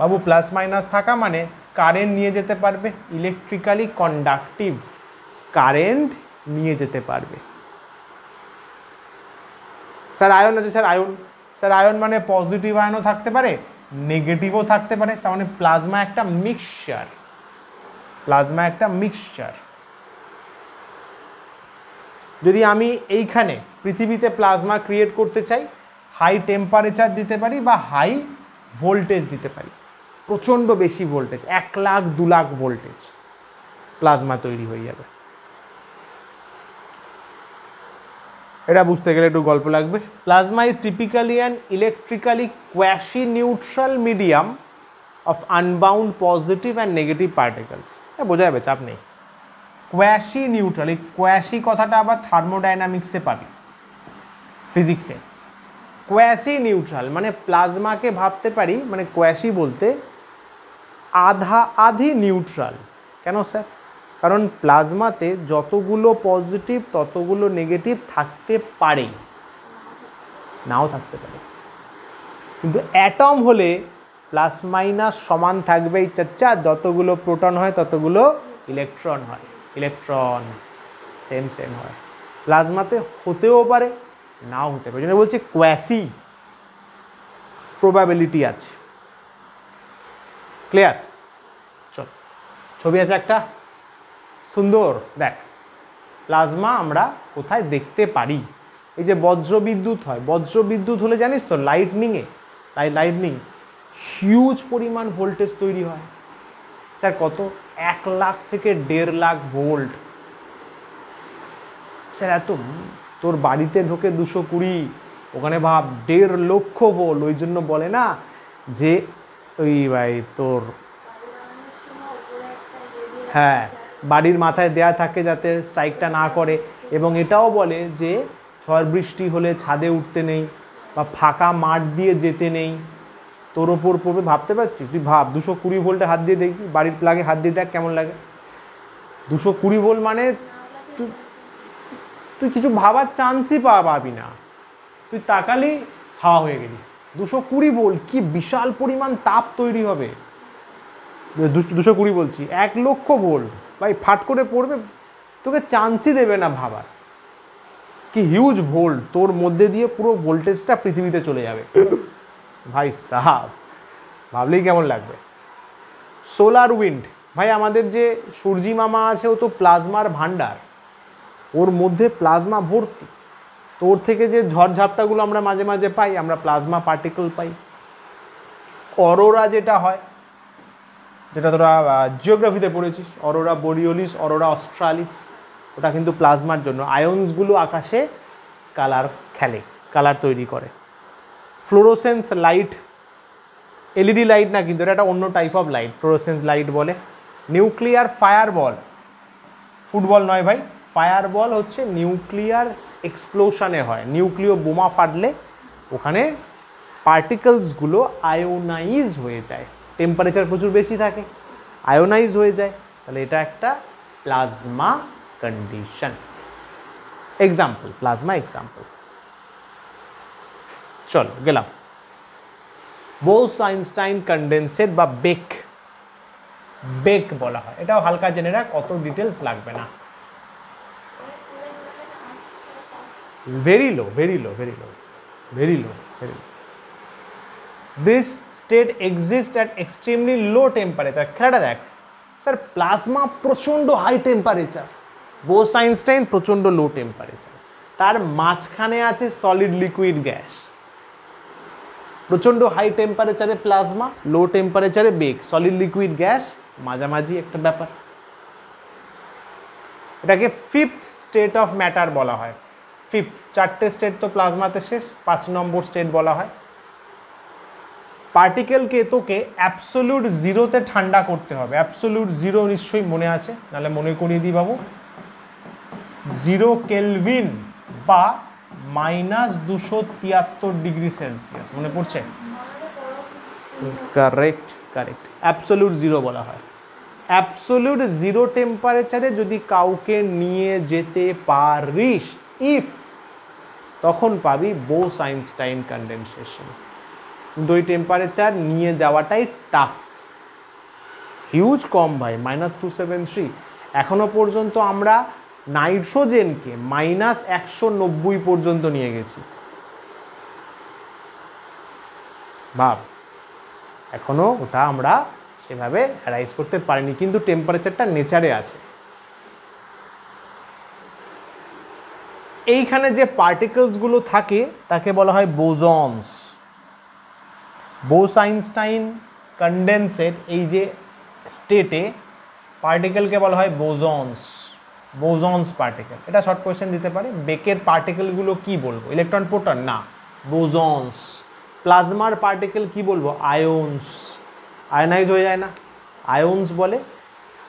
বাবু প্লাস মাইনাস থাকা মানে কারেন্ট নিয়ে যেতে পারবে, ইলেকট্রিক্যালি কন্ডাক্টিভ, কারেন্ট নিয়ে যেতে পারবে। স্যার আয়ন আছে, স্যার আয়ন মানে পজিটিভ আয়নও থাকতে পারে, নেগেটিভও থাকতে পারে, তার মানে প্লাজমা একটা মিক্সচার। যদি আমি এইখানে পৃথিবীতে প্লাজমা ক্রিয়েট করতে চাই, হাই টেম্পারেচার দিতে পারি বা হাই ভোল্টেজ দিতে পারি, প্রচণ্ড বেশি voltage, 1 lakh 2 lakh voltage, plasma তৈরি হয়ে যাবে। এটা বুঝতে গেলে একটু গল্প লাগবে। Plasma is typically an electrically quasi neutral medium of unbound positive and negative particles. বোঝা যাবে, চাপ নেই। কোয়াসি নিউট্রাল, এই কোয়াসি কথাটা আবার থার্মোডাইনামিক্সে পাবি, ফিজিক্সে। কোয়াসি নিউট্রাল মানে প্লাজমাকে ভাবতে পারি, মানে কোয়াসি বলতে আধি নিউট্রাল। কেন স্যার? কারণ প্লাজমাতে যতগুলো পজিটিভ ততগুলো নেগেটিভ থাকতে পারে, নাও থাকতে পারে, কিন্তু অ্যাটম হলে প্লাস মাইনাস সমান থাকবেই চাচা, যতগুলো প্রোটন হয় ততগুলো ইলেকট্রন হয়, ইলেকট্রন সেম হয়। প্লাজমাতে হতেও পারে, নাও হতে পারে, যেটা বলছে কোয়াসি প্রবাবিলিটি আছে। ক্লিয়ার? চল, ছবি আছে একটা সুন্দর, দেখ প্লাজমা আমরা কোথায় দেখতে পারি। এই যে বজ্রবিদ্যুৎ হয়, বজ্রবিদ্যুৎ হলে জানিস তো লাইটনিং হিউজ পরিমাণ ভোল্টেজ তৈরি হয়। স্যার কত? 1 লাখ থেকে 1.5 লাখ ভোল্ট। স্যার এত? তোর বাড়িতে ঢোকে 220, ওখানে ভাব 1.5 লক্ষ ভোল্ট। ওই জন্য বলে না যে ওই ভাই তোর, হ্যাঁ, বাড়ির মাথায় দেয়া থাকে যাতে স্ট্রাইকটা না করে, এবং এটাও বলে যে ঝড় বৃষ্টি হলে ছাদে উঠতে নেই বা ফাঁকা মাঠ দিয়ে যেতে নেই, তোর ওপর পড়বে। ভাবতে পারছিস? তুই ভাব 220 ভোল্টে হাত দিয়ে দেখবি, বাড়ির প্লাগে হাত দিয়ে দেখ কেমন লাগে। 220 ভোল্ট মানে তুই কিছু ভাবার চান্সই পাবি না, তুই তাকালি হাওয়া হয়ে গেলি। 220 ভোল্ট, কি বিশাল পরিমাণ তাপ তৈরি হবে। 220 বলছি, 1 লক্ষ ভোল্ট ভাই, ফাট করে পড়বে, তোকে চান্সই দেবে না ভাবার। কি হিউজ ভোল্ট, তোর মধ্যে দিয়ে পুরো ভোল্টেজটা পৃথিবীতে চলে যাবে ভাই সাহাব, ভাবলেই কেমন লাগবে। সোলার উইন্ড, ভাই আমাদের যে সূর্যি মামা আছে ও তো প্লাজমার ভান্ডার, ওর মধ্যে প্লাজমা ভর্তি। তো ওর থেকে যে ঝড়ঝাপটাগুলো আমরা মাঝে মাঝে পাই, আমরা প্লাজমা পার্টিকেল পাই। অরোরা যেটা হয়, যেটা তোরা জিওগ্রাফিতে পড়েছিস, অরোরা বোরিওলিস, অরোরা অস্ট্রালিস, ওটা কিন্তু প্লাজমার জন্য। আয়ন্সগুলো আকাশে কালার তৈরি করে। ফ্লোরোসেন্স লাইট, এলইডি লাইট না, কিন্তু এটা একটা অন্য type of light, fluorescence light বলে। নিউক্লিয়ার ফায়ারবল, ফুটবল নয় ভাই, ফায়ারবল হচ্ছে নিউক্লিয়ার এক্সপ্লোশনে হয়, নিউক্লিয় বোমা ফাটলে ওখানে পার্টিকেলসগুলো আয়োনাইজ হয়ে যায়, টেম্পারেচার প্রচুর বেশি থাকে, আয়োনাইজ হয়ে যায়, তাহলে এটা একটা plasma condition. Example, plasma example. চলো গেলাম। বোস-আইনস্টাইন কন্ডেন্সেট বা বেক বলা হয়, এটাও হালকা জেনে রাখ, অত ডিটেলস লাগবে না। very low. This state exists at extremely low temperature. খেলাটা দেখ স্যার, প্লাজমা প্রচণ্ড হাই টেম্পারেচার, বোস-আইনস্টাইন প্রচণ্ড লো টেম্পারেচার। তার মাঝখানে আছে সলিড লিকুইড গ্যাস। প্রচণ্ড হাই টেম্পারেচারে প্লাজমা, লো টেম্পারেচারে বেগ, সলিড লিকুইড গ্যাস, মাঝামাঝি একটা ব্যাপার। এটাকে ফিফথ স্টেট অফ ম্যাটার বলা হয়। ফিফথ, 4টে স্টেট তো প্লাজমাতে শেষ, 5 নম্বর স্টেট বলা হয়। পার্টিকেলকে তোকে অ্যাবসোলিউট জিরোতে ঠান্ডা করতে হবে। অ্যাবসোলিউট জিরো নিশ্চয়ই মনে আছে, নাহলে মনে করিয়ে দিই বাবু। 0 কেলভিন বা -273 ডিগ্রি সেলসিয়াস, মনে পড়ছে? কারেক্ট কারেক্ট, অ্যাবসোলিউট জিরো বলা হয়। অ্যাবসোলিউট জিরো টেম্পারেচারে যদি কাউকে নিয়ে যেতে পারিস, ইফ, তখন পাবি বোস-আইনস্টাইন কনডেনসেশন। কিন্তু ওই টেম্পারেচার নিয়ে যাওয়াটাই টাফ, হিউজ কম ভাই, -273। এখনো পর্যন্ত আমরা নাইট্রোজেনকে -190 পর্যন্ত নিয়ে গেছি। ভাব, এখনো ওটা আমরা সেভাবে রাইজ করতে পারিনি, কিন্তু টেম্পারেচারটা নেচারে আছে। এইখানে যে পার্টিকেলসগুলো থাকে তাকে বলা হয় বোসনস। বোস-আইনস্টাইন কনডেনসেট এই যে স্টেটে পার্টিকেলকে বলা হয় বোসনস। বোসনস পার্টিকেল, এটা শর্ট কোয়েশ্চেন দিতে পারে। বেকের পার্টিকেলগুলো কি বলবো? ইলেকট্রন প্রোটন না, বোসনস। প্লাজমার পার্টিকেল কি বলবো? আয়নস। আয়নাইজ হয়ে যায় না, আয়নস বলে।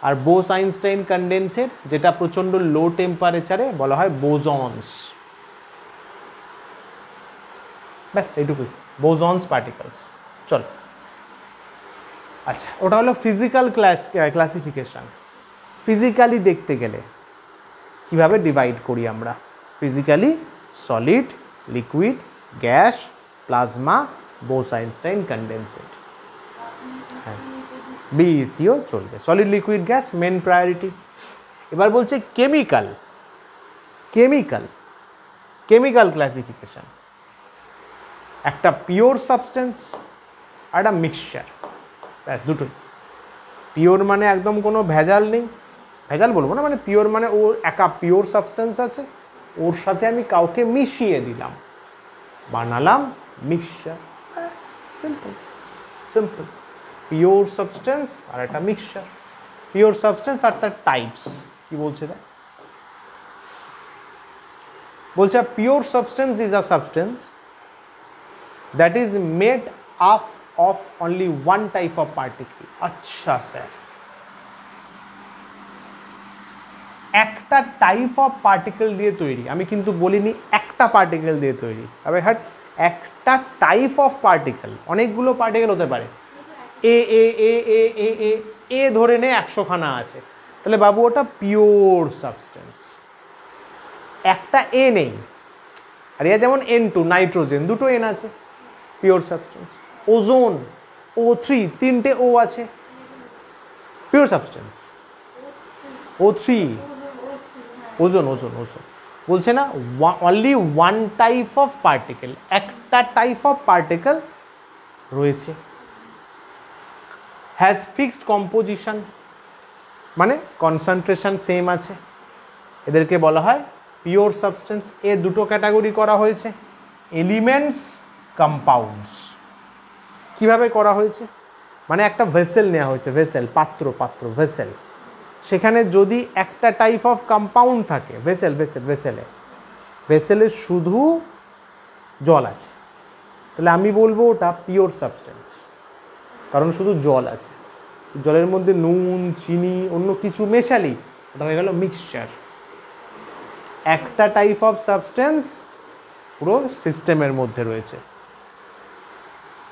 আর বোস-আইনস্টাইন কনডেনসেট যেটা প্রচণ্ড লো টেম্পারেচারে বলা হয় বোসনস। ব্যাস এইটুকুই, বোসনস পার্টিকেলস। চল, আচ্ছা, ওটা হলো ফিজিক্যাল ক্লাসিফিকেশান। ফিজিক্যালি দেখতে গেলে কিভাবে ডিভাইড করি আমরা? Physically solid, liquid, gas, plasma, Bose Einstein condensate. হ্যাঁ, বিইসিও চলবে। Solid liquid gas main priority. এবার বলছে কেমিক্যাল। কেমিক্যাল কেমিক্যাল ক্লাসিফিকেশান, একটা পিওর সাবস্টেন্স আর একটা মিক্সচার, ব্যাস দুটোই। পিওর মানে একদম কোনো ভেজাল নেই, ভেজাল বলবো না, মানে পিওর মানে ওর একা পিওর সাবস্টেন্স আছে, ওর সাথে আমি কাউকে মিশিয়ে দিলাম, বানালাম মিক্সচার। ব্যাস, সিম্পল সিম্পল। পিওর সাবস্টেন্স আর একটা মিক্সচার। পিওর সাবস্টেন্স আর তার টাইপস কি বলছে? বলছে pure substance is a substance that is made up of only one type of particle. আচ্ছা স্যার, একটা টাইপ অফ পার্টিকেল দিয়ে তৈরি, আমি কিন্তু বলিনি একটা পার্টিকেল দিয়ে তৈরি। তবে হ্যাঁ, একটা টাইপ অফ পার্টিকেল, অনেকগুলো পার্টিকেল হতে পারে। এ এ এ এ এ এ এ ধরে নে 100খানা আছে, তাহলে বাবু ওটা পিওর সাবস্টেন্স। একটা এ নেই, আর এ যেমন N2 নাইট্রোজেন, দুটো N আছে, পিওর সাবস্টেন্স। ওজোন O3, 3টে O আছে, pure substance. O3 ozone ozone ozone বলছে না, only one type of particle, একটা টাইপ অফ পার্টিকেল রয়েছে। হ্যাজ ফিক্সড কম্পোজিশন, মানে কনসেন্ট্রেশন সেম আছে, এদেরকে বলা হয় পিওর সাবস্টেন্স। এর দুটো ক্যাটাগরি করা হয়েছে, এলিমেন্টস, কম্পাউন্ডস। কিভাবে করা হয়েছে? মানে একটা ভেসেল নেওয়া হয়েছে, ভেসেল পাত্র, পাত্র ভেসেল, সেখানে যদি একটা টাইপ অফ কম্পাউন্ড থাকে, ভেসেলে শুধু জল আছে, তাহলে আমি বলবো ওটা পিওর সাবস্টেন্স, কারণ শুধু জল আছে। জলের মধ্যে নুন, চিনি, অন্য কিছু মেশালি, ওটা হয়ে গেল মিক্সচার। একটা টাইপ অফ সাবস্টেন্স পুরো সিস্টেমের মধ্যে রয়েছে।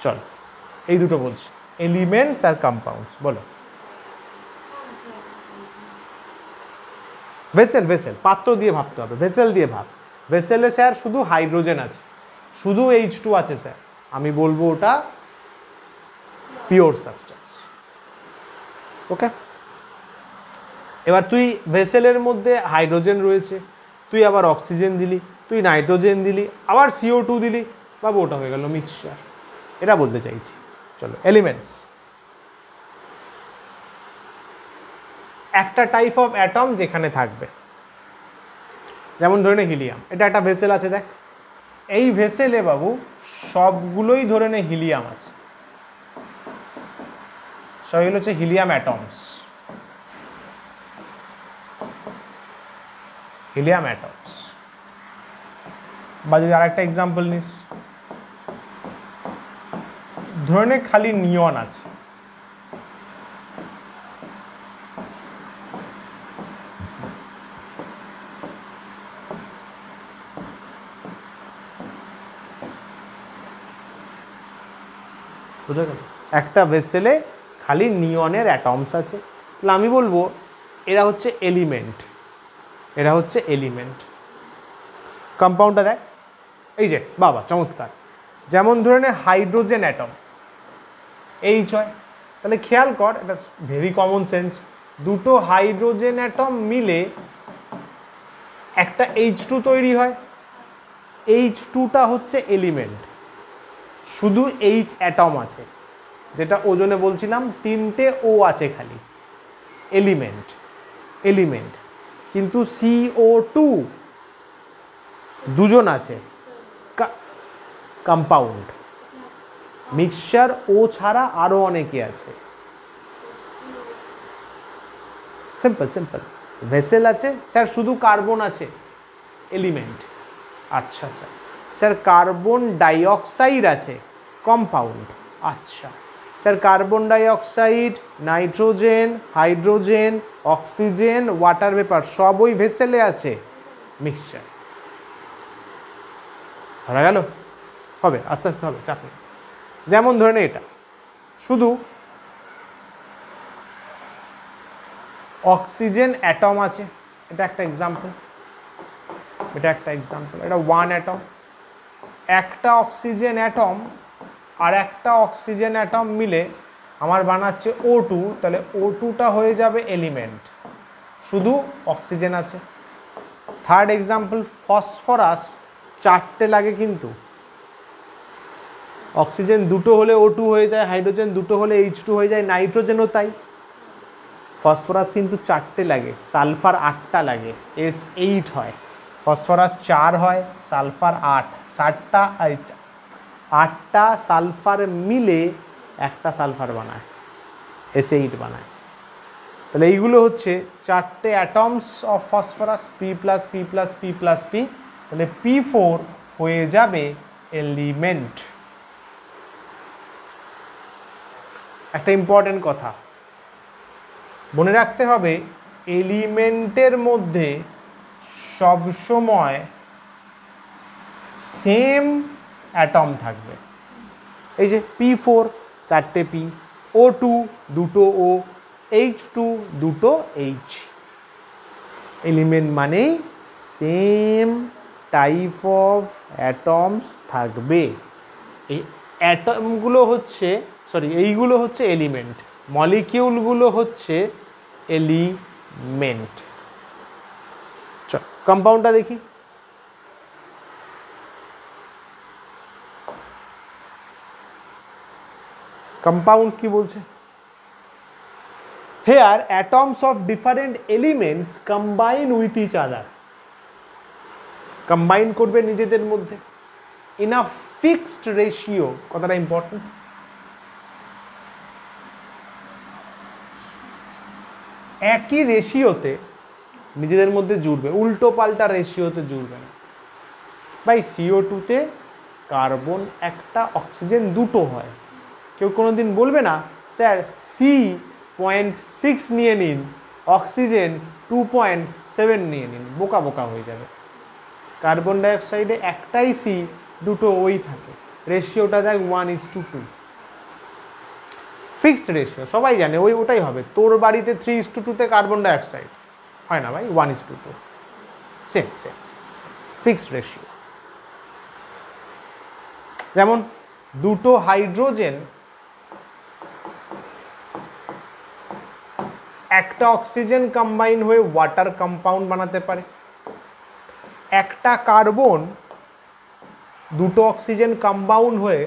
চল, এই দুটো বলছি, এলিমেন্টস আর কম্পাউন্ডস। বলো, ভেসেল, ভেসেল পাত্র দিয়ে ভাবতে হবে, ভেসেল দিয়ে ভাব। ভেসেলে স্যার শুধু হাইড্রোজেন আছে, শুধু H2 আছে স্যার, আমি বলবো ওটা পিওর সাবস্টেন্স। ওকে, এবার তুই ভেসেলের মধ্যে হাইড্রোজেন রয়েছে, তুই আবার অক্সিজেন দিলি, তুই নাইট্রোজেন দিলি, আবার CO2 দিলি, বাবু ওটা হয়ে গেল মিক্সচার। এটা বলতে চাইছি। চলো, এলিমেন্টস, একটা টাইপ অফ অ্যাটম যেখানে থাকবে, যেমন ধরে নে হিলিয়াম, এটা একটা ভেসেল আছে, দেখ এই ভেসেলে বাবু সবগুলোই ধরে নে হিলিয়াম আছে, সবগুলো হচ্ছে হিলিয়াম অ্যাটমস, হিলিয়াম অ্যাটমস। বা যদি আরেকটা এক্সাম্পল নিস, ধরে নে খালি নিয়ন আছে, বুঝা গেল? একটা ভেসেলে খালি নিয়নের অ্যাটমস আছে, তাহলে আমি বলবো এরা হচ্ছে এলিমেন্ট, এরা হচ্ছে এলিমেন্ট। কম্পাউন্ডটা দেখ, এই যে বাবা চমৎকার, যেমন ধরে নে হাইড্রোজেন অ্যাটম এইচ হয়, তাহলে খেয়াল কর, এটা ভেরি কমন সেন্স, দুটো হাইড্রোজেন অ্যাটম মিলে একটা H2 তৈরি হয়, H2টা হচ্ছে এলিমেন্ট, শুধু H অ্যাটম আছে, যেটা ওজনে বলছিলাম 3টে O আছে খালি, এলিমেন্ট, এলিমেন্ট। কিন্তু CO2 দুজন আছে, কম্পাউন্ড, মিক্সচার ও ছাড়া আরো অনেকে আছে। Simple simple. ভেসেল আছে স্যার, শুধু কার্বন আছে, এলিমেন্ট। আচ্ছা স্যার, স্যার কার্বন ডাইঅক্সাইড আছে, কম্পাউন্ড। আচ্ছা sir, carbon dioxide, nitrogen, hydrogen, oxygen, water vapour সব ওই ভেসেলে আছে, মিক্সচার। ধরা গেল? হবে, আস্তে আস্তে হবে, চাপ নেই। যেমন ধরে নে এটা শুধু অক্সিজেন অ্যাটম আছে, এটা একটা এক্সাম্পল, এটা একটা এক্সাম্পল, এটা 1 অ্যাটম। একটা অক্সিজেন অ্যাটম আর একটা অক্সিজেন অ্যাটম মিলে আমার বানাচ্ছে O2, তাহলে O2টা হয়ে যাবে এলিমেন্ট, শুধু অক্সিজেন আছে। থার্ড এক্সাম্পল, ফসফরাস 4টে লাগে, কিন্তু অক্সিজেন দুটো হলে O2 হয়ে যায়, হাইড্রোজেন দুটো হলে H2 হয়ে যায়, নাইট্রোজেনও তাই। ফসফরাস কিন্তু 4টে লাগে, সালফার 8টা লাগে, S8 হয়, ফসফরাস 4 হয়, সালফার 8, 8টা সালফার মিলে একটা সালফার বানায়, S8 বানায়। তাহলে এইগুলো হচ্ছে 4টে atoms of phosphorus, P+, P+, P+, P, তাহলে P4 হয়ে যাবে এলিমেন্ট। একটা ইম্পর্টেন্ট কথা মনে রাখতে হবে, এলিমেন্টের মধ্যে সবসময় সেম অ্যাটম থাকবে। এই যে P4 4টে P, O2 দুটো O, H2 দুটো H। এলিমেন্ট মানেই সেম টাইপ অফ অ্যাটমস থাকবে। এই অ্যাটমগুলো হচ্ছে, এইগুলো হচ্ছে এলিমেন্ট, মলিকিউলগুলো হচ্ছে এলিমেন্ট। চল কম্পাউন্ডটা দেখি। কম্পাউন্ডস কি বলছে? Here atoms of different elements combine with each other, combine করবে নিজেদের মধ্যে ইন আ ফিক্সড রেশিও। কথাটা ইম্পর্টেন্ট। একই রেশিওতে নিজেদের মধ্যে জুড়বে, উল্টো পাল্টা রেশিওতে জুড়বে না। ভাই CO2তে কার্বন একটা, অক্সিজেন দুটো হয়, কেউ কোনোদিন বলবে না স্যার C.6 নিয়ে নিন, অক্সিজেন 2.7 নিয়ে নিন, বোকা বোকা হয়ে যাবে। কার্বন ডাইঅক্সাইডে একটাই C, দুটো ওই থাকে, রেশিওটা দেখ 1:2, ফিক্সড রেশিও, সবাই জানে ওটাই হবে। তোর বাড়িতে 3:2তে কার্বন ডাইঅক্সাইড হয় না ভাই, 1:2, সেম সেম ফিক্সড রেশিও। যেমন দুটো হাইড্রোজেন একটা অক্সিজেন কম্বাইন হয়ে ওয়াটার কম্পাউন্ড বানাতে পারে, একটা কার্বন দুটো অক্সিজেন কম্পাউন্ড হয়ে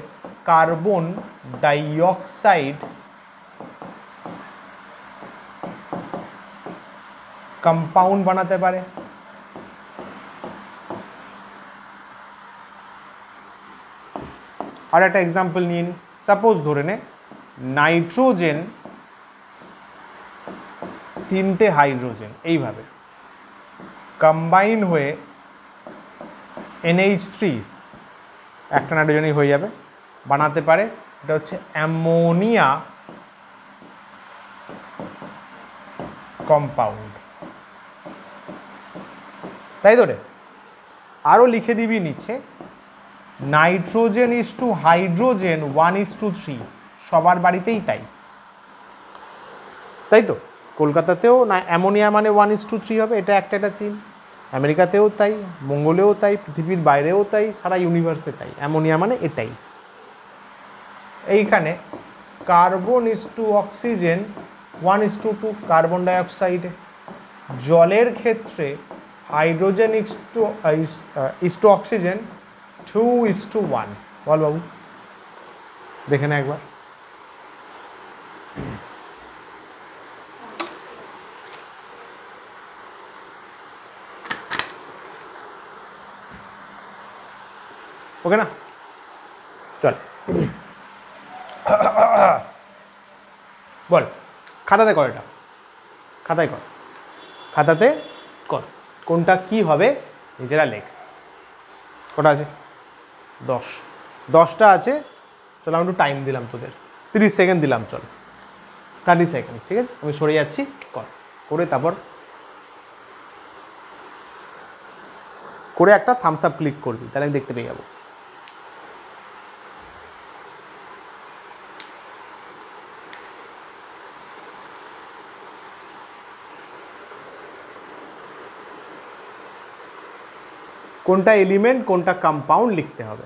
কার্বন ডাইঅক্সাইড কম্পাউন্ড বানাতে পারে। আর একটা এক্সাম্পল নিয়ে নিই, সাপোজ ধরে নে নাইট্রোজেন 3টে হাইড্রোজেন এইভাবে কম্বাইন হয়ে NH3 একটা নাইট্রোজেনই হয়ে যাবে, বানাতে পারে এটা হচ্ছে অ্যামোনিয়া কম্পাউন্ড, তাই তো রে? আরও লিখে দিবি নিচে নাইট্রোজেন ইজ টু হাইড্রোজেন 1:3, সবার বাড়িতেই তাই, তাই তো? কলকাতাতেও না অ্যামোনিয়া মানে 1:3 হবে, এটা একটা 3, আমেরিকাতেও তাই, মঙ্গলেও তাই, পৃথিবীর বাইরেও তাই, সারা ইউনিভার্সে তাই, অ্যামোনিয়া মানে এটাই। এইখানে carbon is to oxygen 1:2, carbon ডাইঅক্সাইডে। জলের ক্ষেত্রে হাইড্রোজেন ইজ টু অক্সিজেন 2:1, বল বাবু, দেখে না একবার। ওকে না, চল বল, খাতাতে কর, এটা খাতায় কর, খাতাতে কর, কোনটা কি হবে নিজেরা লেখ। কটা আছে? 10টা আছে। চল আমি একটু টাইম দিলাম তোদের, 30 সেকেন্ড দিলাম, চল 30 সেকেন্ড, ঠিক আছে? আমি সরে যাচ্ছি, কর, করে তারপর করে একটা থামস আপ ক্লিক করবি, তাহলে আমি দেখতে পেয়ে যাবো। কোনটা এলিমেন্ট কোনটা কম্পাউন্ড লিখতে হবে।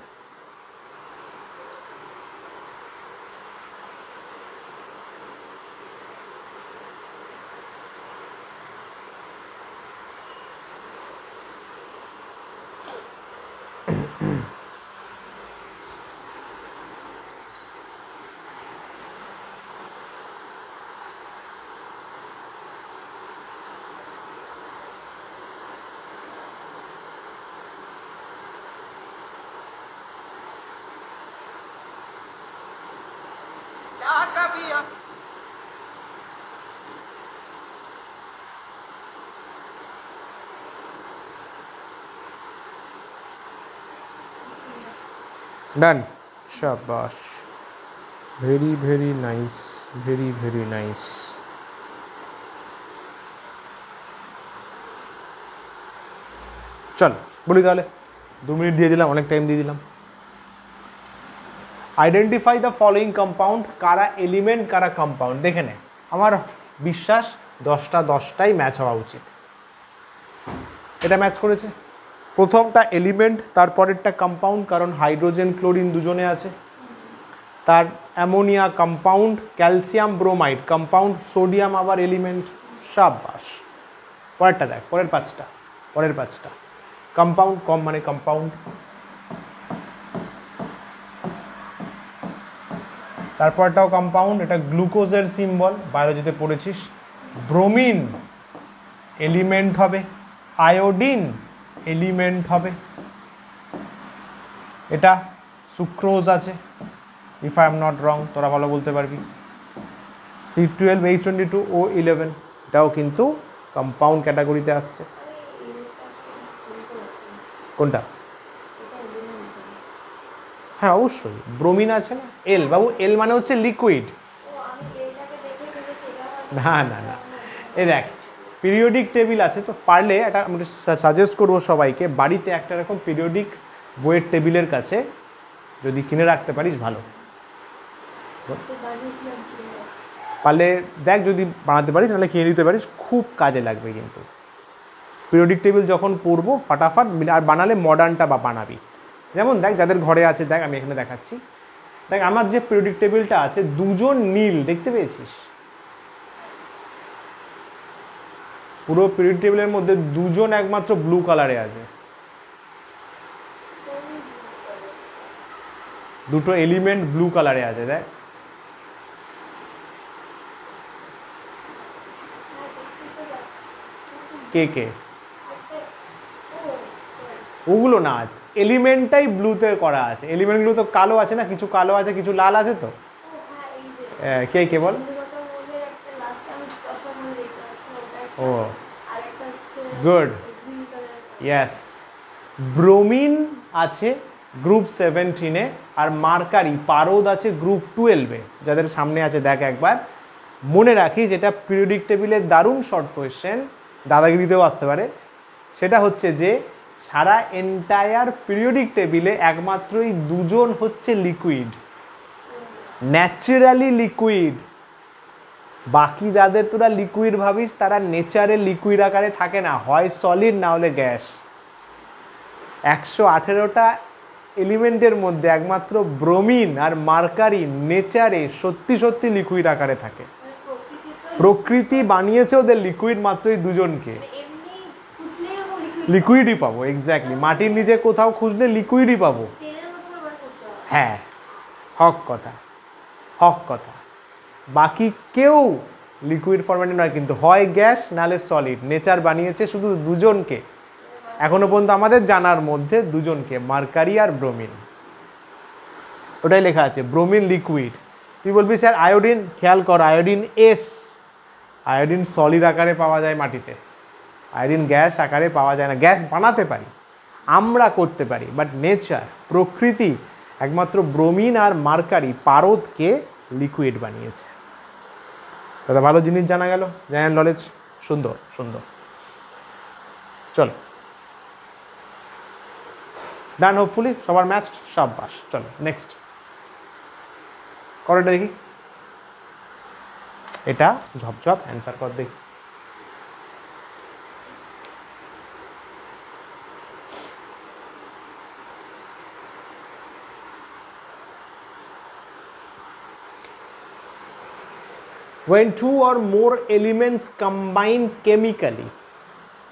Done. Shabash. Very, very nice. Very, very nice. চল বলি তাহলে, 2 মিনিট দিয়ে দিলাম, অনেক টাইম দিয়ে দিলাম। আইডেন্টিফাই দ্য ফলোয়িং কম্পাউন্ড, কারা এলিমেন্ট কারা কম্পাউন্ড দেখে নে। আমার বিশ্বাস 10টাই ম্যাচ হওয়া উচিত। এটা ম্যাচ করেছে, প্রথমটা এলিমেন্ট, তারপরেরটা কম্পাউন্ড, কারণ হাইড্রোজেন ক্লোরিন দুজনে আছে। তার ammonia compound, calcium bromide compound, sodium আবার এলিমেন্ট। সাবাস। পরেরটা দেখ, পরের পাঁচটা কম্পাউন্ড, কম মানে কম্পাউন্ড। তারপরটাও কম্পাউন্ড, এটা গ্লুকোজের সিম্বল, বায়োলজিতে পড়েছিস। ব্রোমিন এলিমেন্ট হবে, আয়োডিন এলিমেন্ট হবে। এটা সুক্রোজ আছে, if I am not wrong, তোরা ভালো বলতে পারবি। C12H22O11, এটাও কিন্তু কম্পাউন্ড ক্যাটাগরিতে আসছে। কোনটা? হ্যাঁ অবশ্যই, ব্রোমিন আছে না, এল বাবু, এল মানে হচ্ছে লিকুইড। না না না, এ দেখ পিরিয়ডিক টেবিল আছে তো, পারলে এটা আমি সাজেস্ট করবো সবাইকে, বাড়িতে একটা এরকম পিরিয়ডিক বইয়ের টেবিলের কাছে যদি কিনে রাখতে পারিস ভালো। পারলে দেখ যদি বানাতে পারিস, নাহলে কিনে নিতে পারিস, খুব কাজে লাগবে কিন্তু। পিরিয়ডিক টেবিল যখন পড়বো ফাটাফাট, আর বানালে মডার্নটা বা বানাবি। যেমন দেখ যাদের ঘরে আছে, দেখ আমি এখানে দেখাচ্ছি, দেখ আমার যে পিরিয়ডিক টেবিলটা আছে, দুজন নীল দেখতে পেয়েছিস, পুরো পিরিয়ডিক টেবিলের মধ্যে দুজন একমাত্র ব্লু কালারে আছে। দুটো এলিমেন্ট ব্লু কালারে আছে, দেখ। কে কে? ওগুলো না, এলিমেন্টটাই ব্লুতে করা আছে। এলিমেন্টগুলো তো কালো আছে না, কিছু কালো আছে কিছু লাল আছে তো। কে বল? ও গুড, ইয়েস। ব্রোমিন আছে গ্রুপ 17-এ, আর মার্কারি পারদ আছে গ্রুপ 12-এ। যাদের সামনে আছে দেখ একবার, মনে রাখিস এটা পিরিয়ডিক টেবিলের দারুণ শর্ট কোয়েশ্চেন, দাদাগিরিতেও আসতে পারে। সেটা হচ্ছে যে সারা এন্টায়ার পিরিয়ডিক টেবিলে একমাত্রই দুজন হচ্ছে লিকুইড, ন্যাচারালি লিকুইড। বাকি যাদের তোরা লিকুইড ভাবিস তারা নেচারে লিকুইড আকারে থাকে না, হয় সলিড না হলে গ্যাস। 118টা এলিমেন্টের মধ্যে একমাত্র ব্রোমিন আর মার্কারি নেচারে সত্যি সত্যি লিকুইড আকারে থাকে। প্রকৃতি বানিয়েছে ওদের লিকুইড মাত্রই দুজনকে, লিকুইডই পাবো। এক্স্যাক্টলি, মাটির নিচে কোথাও খুঁজলে লিকুইডই পাবো। হ্যাঁ, হক কথা, হক কথা। বাকি কেউ লিকুইড ফরম্যাটে নয়, কিন্তু হয় গ্যাস নাহলে সলিড। নেচার বানিয়েছে শুধু দুজনকে, এখনো পর্যন্ত আমাদের জানার মধ্যে দুজনকে, মার্কারি আর ব্রোমিন। ওটাই লেখা আছে ব্রোমিন লিকুইড। তুই বলবি স্যার আয়োডিন, খেয়াল কর আয়োডিন এস, আয়োডিন সলিড আকারে পাওয়া যায় মাটিতে, আয়োডিন গ্যাস আকারে পাওয়া যায় না। গ্যাস বানাতে পারি, আমরা করতে পারি, বাট নেচার প্রকৃতি একমাত্র ব্রোমিন আর মার্কারি পারদকে লিকুইড বানিয়েছে। দাদা ভালো জিনিস জানা গেল, জেনারেল নলেজ। সুন্দর সুন্দর, চলো ডান। হোপফুলি সবার ম্যাচ সব বাস। চলো নেক্সট করোটা দেখি, এটা ঝপঝপ অ্যান্সার কর দেখি। When two or more elements combine chemically,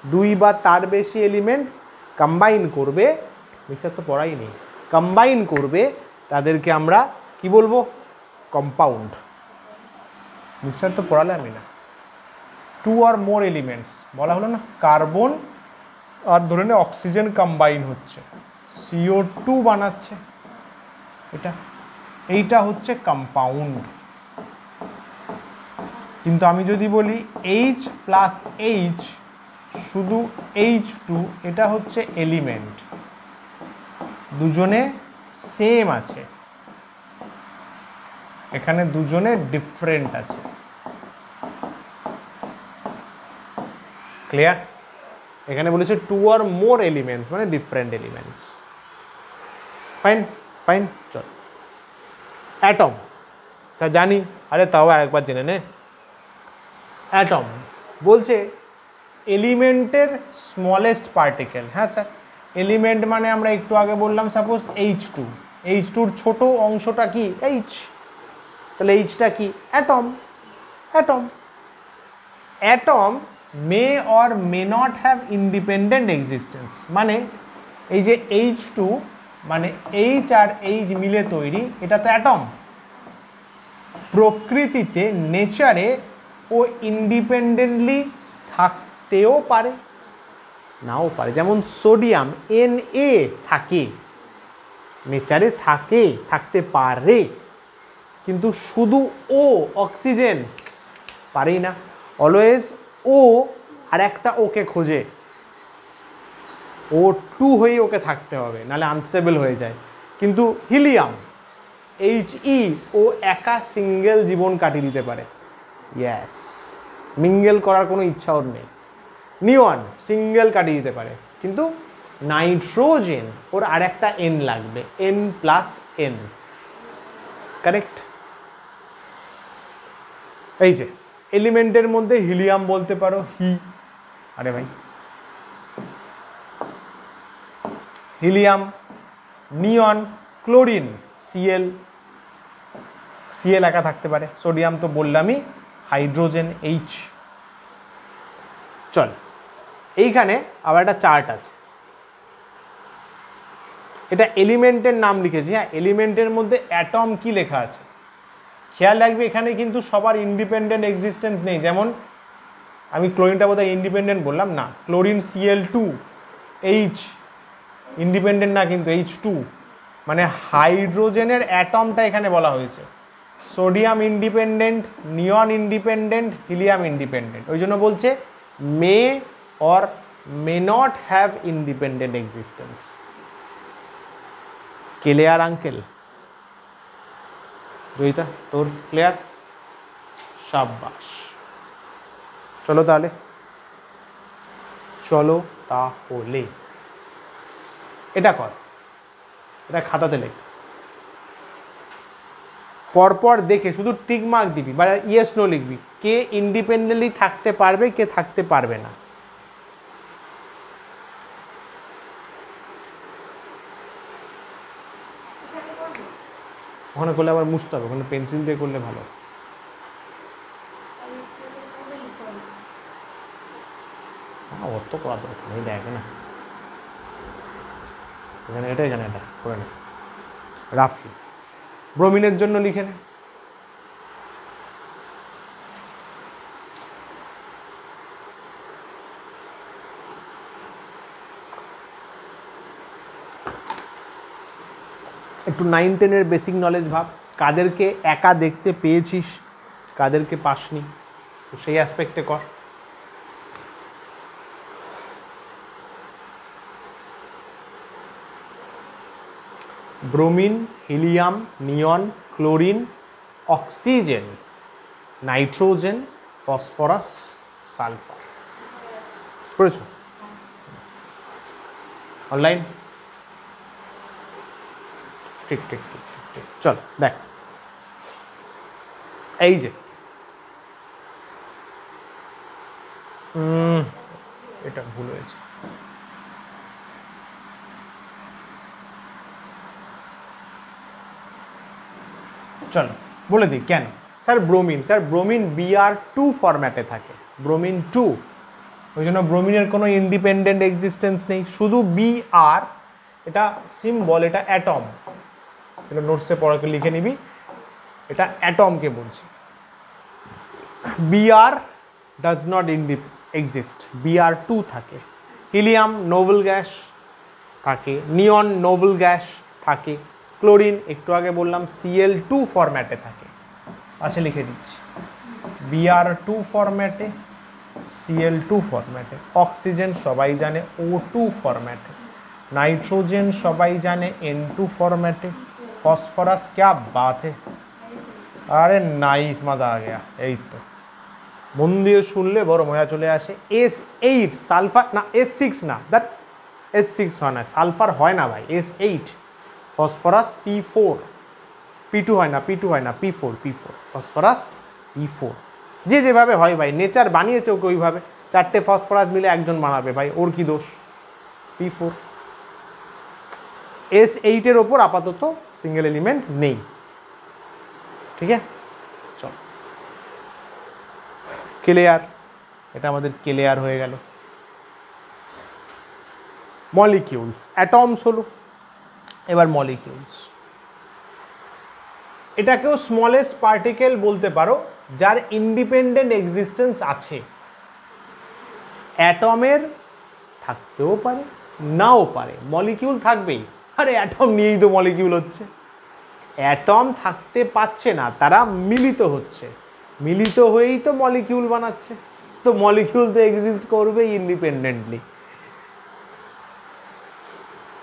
দুই বা তার বেশি এলিমেন্ট কম্বাইন করবে, মিক্সার তো পড়াই নেই, কম্বাইন করবে, তাদেরকে আমরা কি বলবো? কম্পাউন্ড। মিক্সার তো পড়ালে আমি না। টু আর মোর এলিমেন্টস বলা হলো না, কার্বন আর ধরে নে অক্সিজেন কম্বাইন হচ্ছে, CO2 বানাচ্ছে, এইটা হচ্ছে কম্পাউন্ড। কিন্তু আমি যদি বলি H প্লাস H শুধু H2, এটা হচ্ছে এলিমেন্ট, দুজনে সেম আছে, এখানে দুজনে ডিফারেন্ট আছে। ক্লিয়ার? এখানে বলেছে টু আর মোর এলিমেন্টস মানে ডিফারেন্ট এলিমেন্টস। ফাইন ফাইন, চল। অ্যাটম স্যার জানি, আরে তাও আরেকবার জেনে নে। অ্যাটম বলছে এলিমেন্টের স্মলেস্ট পার্টিকেল। হ্যাঁ স্যার, এলিমেন্ট মানে আমরা একটু আগে বললাম সাপোজ H2, H2-র ছোট অংশটা কি? H, তাহলে Hটা কি? Atom. Atom atom May or may not have independent existence, মানে এই যে H2 মানে H আর H মিলে তৈরি, এটা তো অ্যাটম। প্রকৃতিতে নেচারে ও ইন্ডিপেন্ডেন্টলি থাকতেও পারে, নাও পারে। যেমন সোডিয়াম Na থাকে, নেচারে থাকে, থাকতে পারে, কিন্তু শুধু ও অক্সিজেন পারেই না। অলওয়েজ ও আর একটা ওকে খোঁজে, O2 হয়ে ওকে থাকতে হবে, নাহলে আনস্টেবল হয়ে যায়। কিন্তু হিলিয়াম He ও একা সিঙ্গেল জীবন কাটিয়ে দিতে পারে। ইয়েস, মিঙ্গেল করার কোনো ইচ্ছা ওর নেই। নিয়ন সিঙ্গেল কাটিয়ে দিতে পারে, কিন্তু নাইট্রোজেন ওর আর একটা N লাগবে, N+N। কারেক্ট? এই যে এলিমেন্টের মধ্যে হিলিয়াম বলতে পারো হি, আরে ভাই helium, neon, chlorine Cl, Cl একা থাকতে পারে। সোডিয়াম তো বললামই, হাইড্রোজেন H। চল, এইখানে আবার একটা চার্ট আছে, এটা এলিমেন্টের নাম লিখেছি। হ্যাঁ, এলিমেন্টের মধ্যে অ্যাটম কি লেখা আছে খেয়াল রাখবে। এখানে কিন্তু সবার ইন্ডিপেন্ডেন্ট এক্সিস্টেন্স নেই। যেমন আমি ক্লোরিনটা বোধহয় ইন্ডিপেন্ডেন্ট বললাম না, ক্লোরিন Cl2, H ইন্ডিপেন্ডেন্ট না কিন্তু H2, মানে হাইড্রোজেনের অ্যাটমটা এখানে বলা হয়েছে। সোডিয়াম ইন্ডিপেন্ডেন্ট, নিয়ন ইন্ডিপেন্ডেন্ট, হিলিয়াম ইন্ডিপেন্ডেন্ট, ওই জন্য বলছে মে or may not have independent existence. Clear uncle? Rohita তোর ক্লিয়ার? সাব্বাস। চলো তাহলে, চলো তাহলে এটা কর, এটা খাতাতে লেখ, পরপর দেখে শুধু টিক মার্ক দিবি বা ইয়েস নো লিখবি, কে ইন্ডিপেন্ডেন্টলি থাকতে পারবে, কে থাকতে পারবে না। ওখানে করলে আবার মুছতে হবে, ওখানে পেন্সিল দিয়ে করলে ভালো। ওর তো করা দরকার নেই, দেখে না এখানে এটা, এখানে এটা করে নে রাফলি। ব্রোমিনের জন্য লিখে নে, একটু 9-10 বেসিক নলেজ ভাব, কাদেরকে একা দেখতে পেয়েছিস, কাদেরকে পাসনি, তো সেই অ্যাসপেক্টে কর। Bromine, helium, neon, chlorine, oxygen, nitrogen, phosphorus, sulphur. করেছ অনলাইন? ঠিক ঠিক ঠিক ঠিক। চল দেখ, এই যে এটা ভুল হয়েছে, চলো বলে দিই কেন। Sir bromine, sir bromine Br2 ফরম্যাটে থাকে, ব্রোমিন 2, ওই জন্য ব্রোমিনের কোনো ইন্ডিপেন্ডেন্ট এক্সিস্টেন্স নেই, শুধু Br, এটা সিম্বল, এটা অ্যাটম, এটা নোটসে পড়াকে লিখে নিবি, এটা অ্যাটমকে বলছি। Br does not exist, Br2 থাকে। হিলিয়াম নোবেল গ্যাস থাকে, নিয়ন নোবেল গ্যাস থাকে, ক্লোরিন একটু আগে বললাম Cl2 ফরম্যাটে থাকে, পাশে লিখে দিচ্ছি Br2 ফরম্যাটে, Cl2 ফরম্যাটে, অক্সিজেন সবাই জানে O2 ফরম্যাটে, নাইট্রোজেন সবাই জানে N2 ফরম্যাটে, ফসফরাস क्या बात है, আরে নাইস, মজা আ গয়া, এই তো মন দিয়ে শুনলে বড় মজা চলে আসে। S8 সালফার না, S6 না, দ্যাট S6 হয় না, সালফার হয় না ভাই, S8, ফসফরাস P4, P2 হয় না, P2 হয় না, P4, ফসফরাস P4, যে যেভাবে হয় ভাই, নেচার বানিয়েছে ওকে ওইভাবে, 4টে ফসফরাস মিলে একজন বানাবে ভাই, ওর কি দোষ? P4, S8-এর ওপর আপাতত সিঙ্গেল এলিমেন্ট নেই, ঠিক আছে? চল ক্লিয়ার, এটা আমাদের ক্লিয়ার হয়ে গেল। মলিকিউলস, অ্যাটমস হলো, এবার মলিকিউলস, এটাকেও স্মলেস্ট পার্টিকেল বলতে পারো যার ইন্ডিপেন্ডেন্ট এক্সিস্টেন্স আছে। অ্যাটমের থাকতেও পারে, নাও পারে, মলিকিউল থাকবেই। আরে অ্যাটম নিয়েই তো মলিকিউল হচ্ছে, অ্যাটম থাকতে পারছে না, তারা মিলিত হচ্ছে, মিলিত হয়েই তো মলিকিউল বানাচ্ছে, তো মলিকিউল তো এক্সিস্ট করবেই ইন্ডিপেন্ডেন্টলি।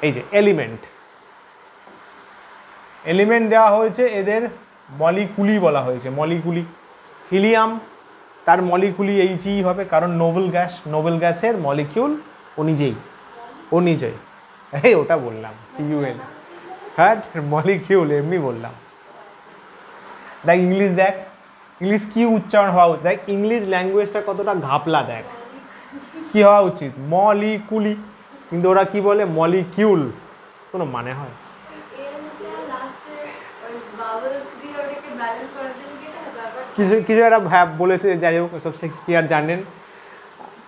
এই যে এলিমেন্ট, এলিমেন্ট দেওয়া হয়েছে, এদের মলিকুলি বলা হয়েছে, মলিকুলি। হিলিয়াম, তার মলিকুলি He হবে, কারণ নোবেল গ্যাস, নোবেল গ্যাসের মলিকিউল ও নিজেই, ও নিজেই, এই ওটা বললাম CUL, হ্যাঁ মলিকিউল এমনি বললাম। দেখ ইংলিশ, দেখ ইংলিশ কি উচ্চারণ হওয়া উচিত, দেখ ইংলিশ ল্যাঙ্গুয়েজটা কতটা ঘাপলা, দেখ কি হওয়া উচিত, মলিকুলি, কিন্তু ওরা কি বলে মলিকিউল, কোনো মানে হয়? কিছু কিছু একটা ভ্যাব বলেছে, যাই হোক সব শেক্সপিয়ার জানেন,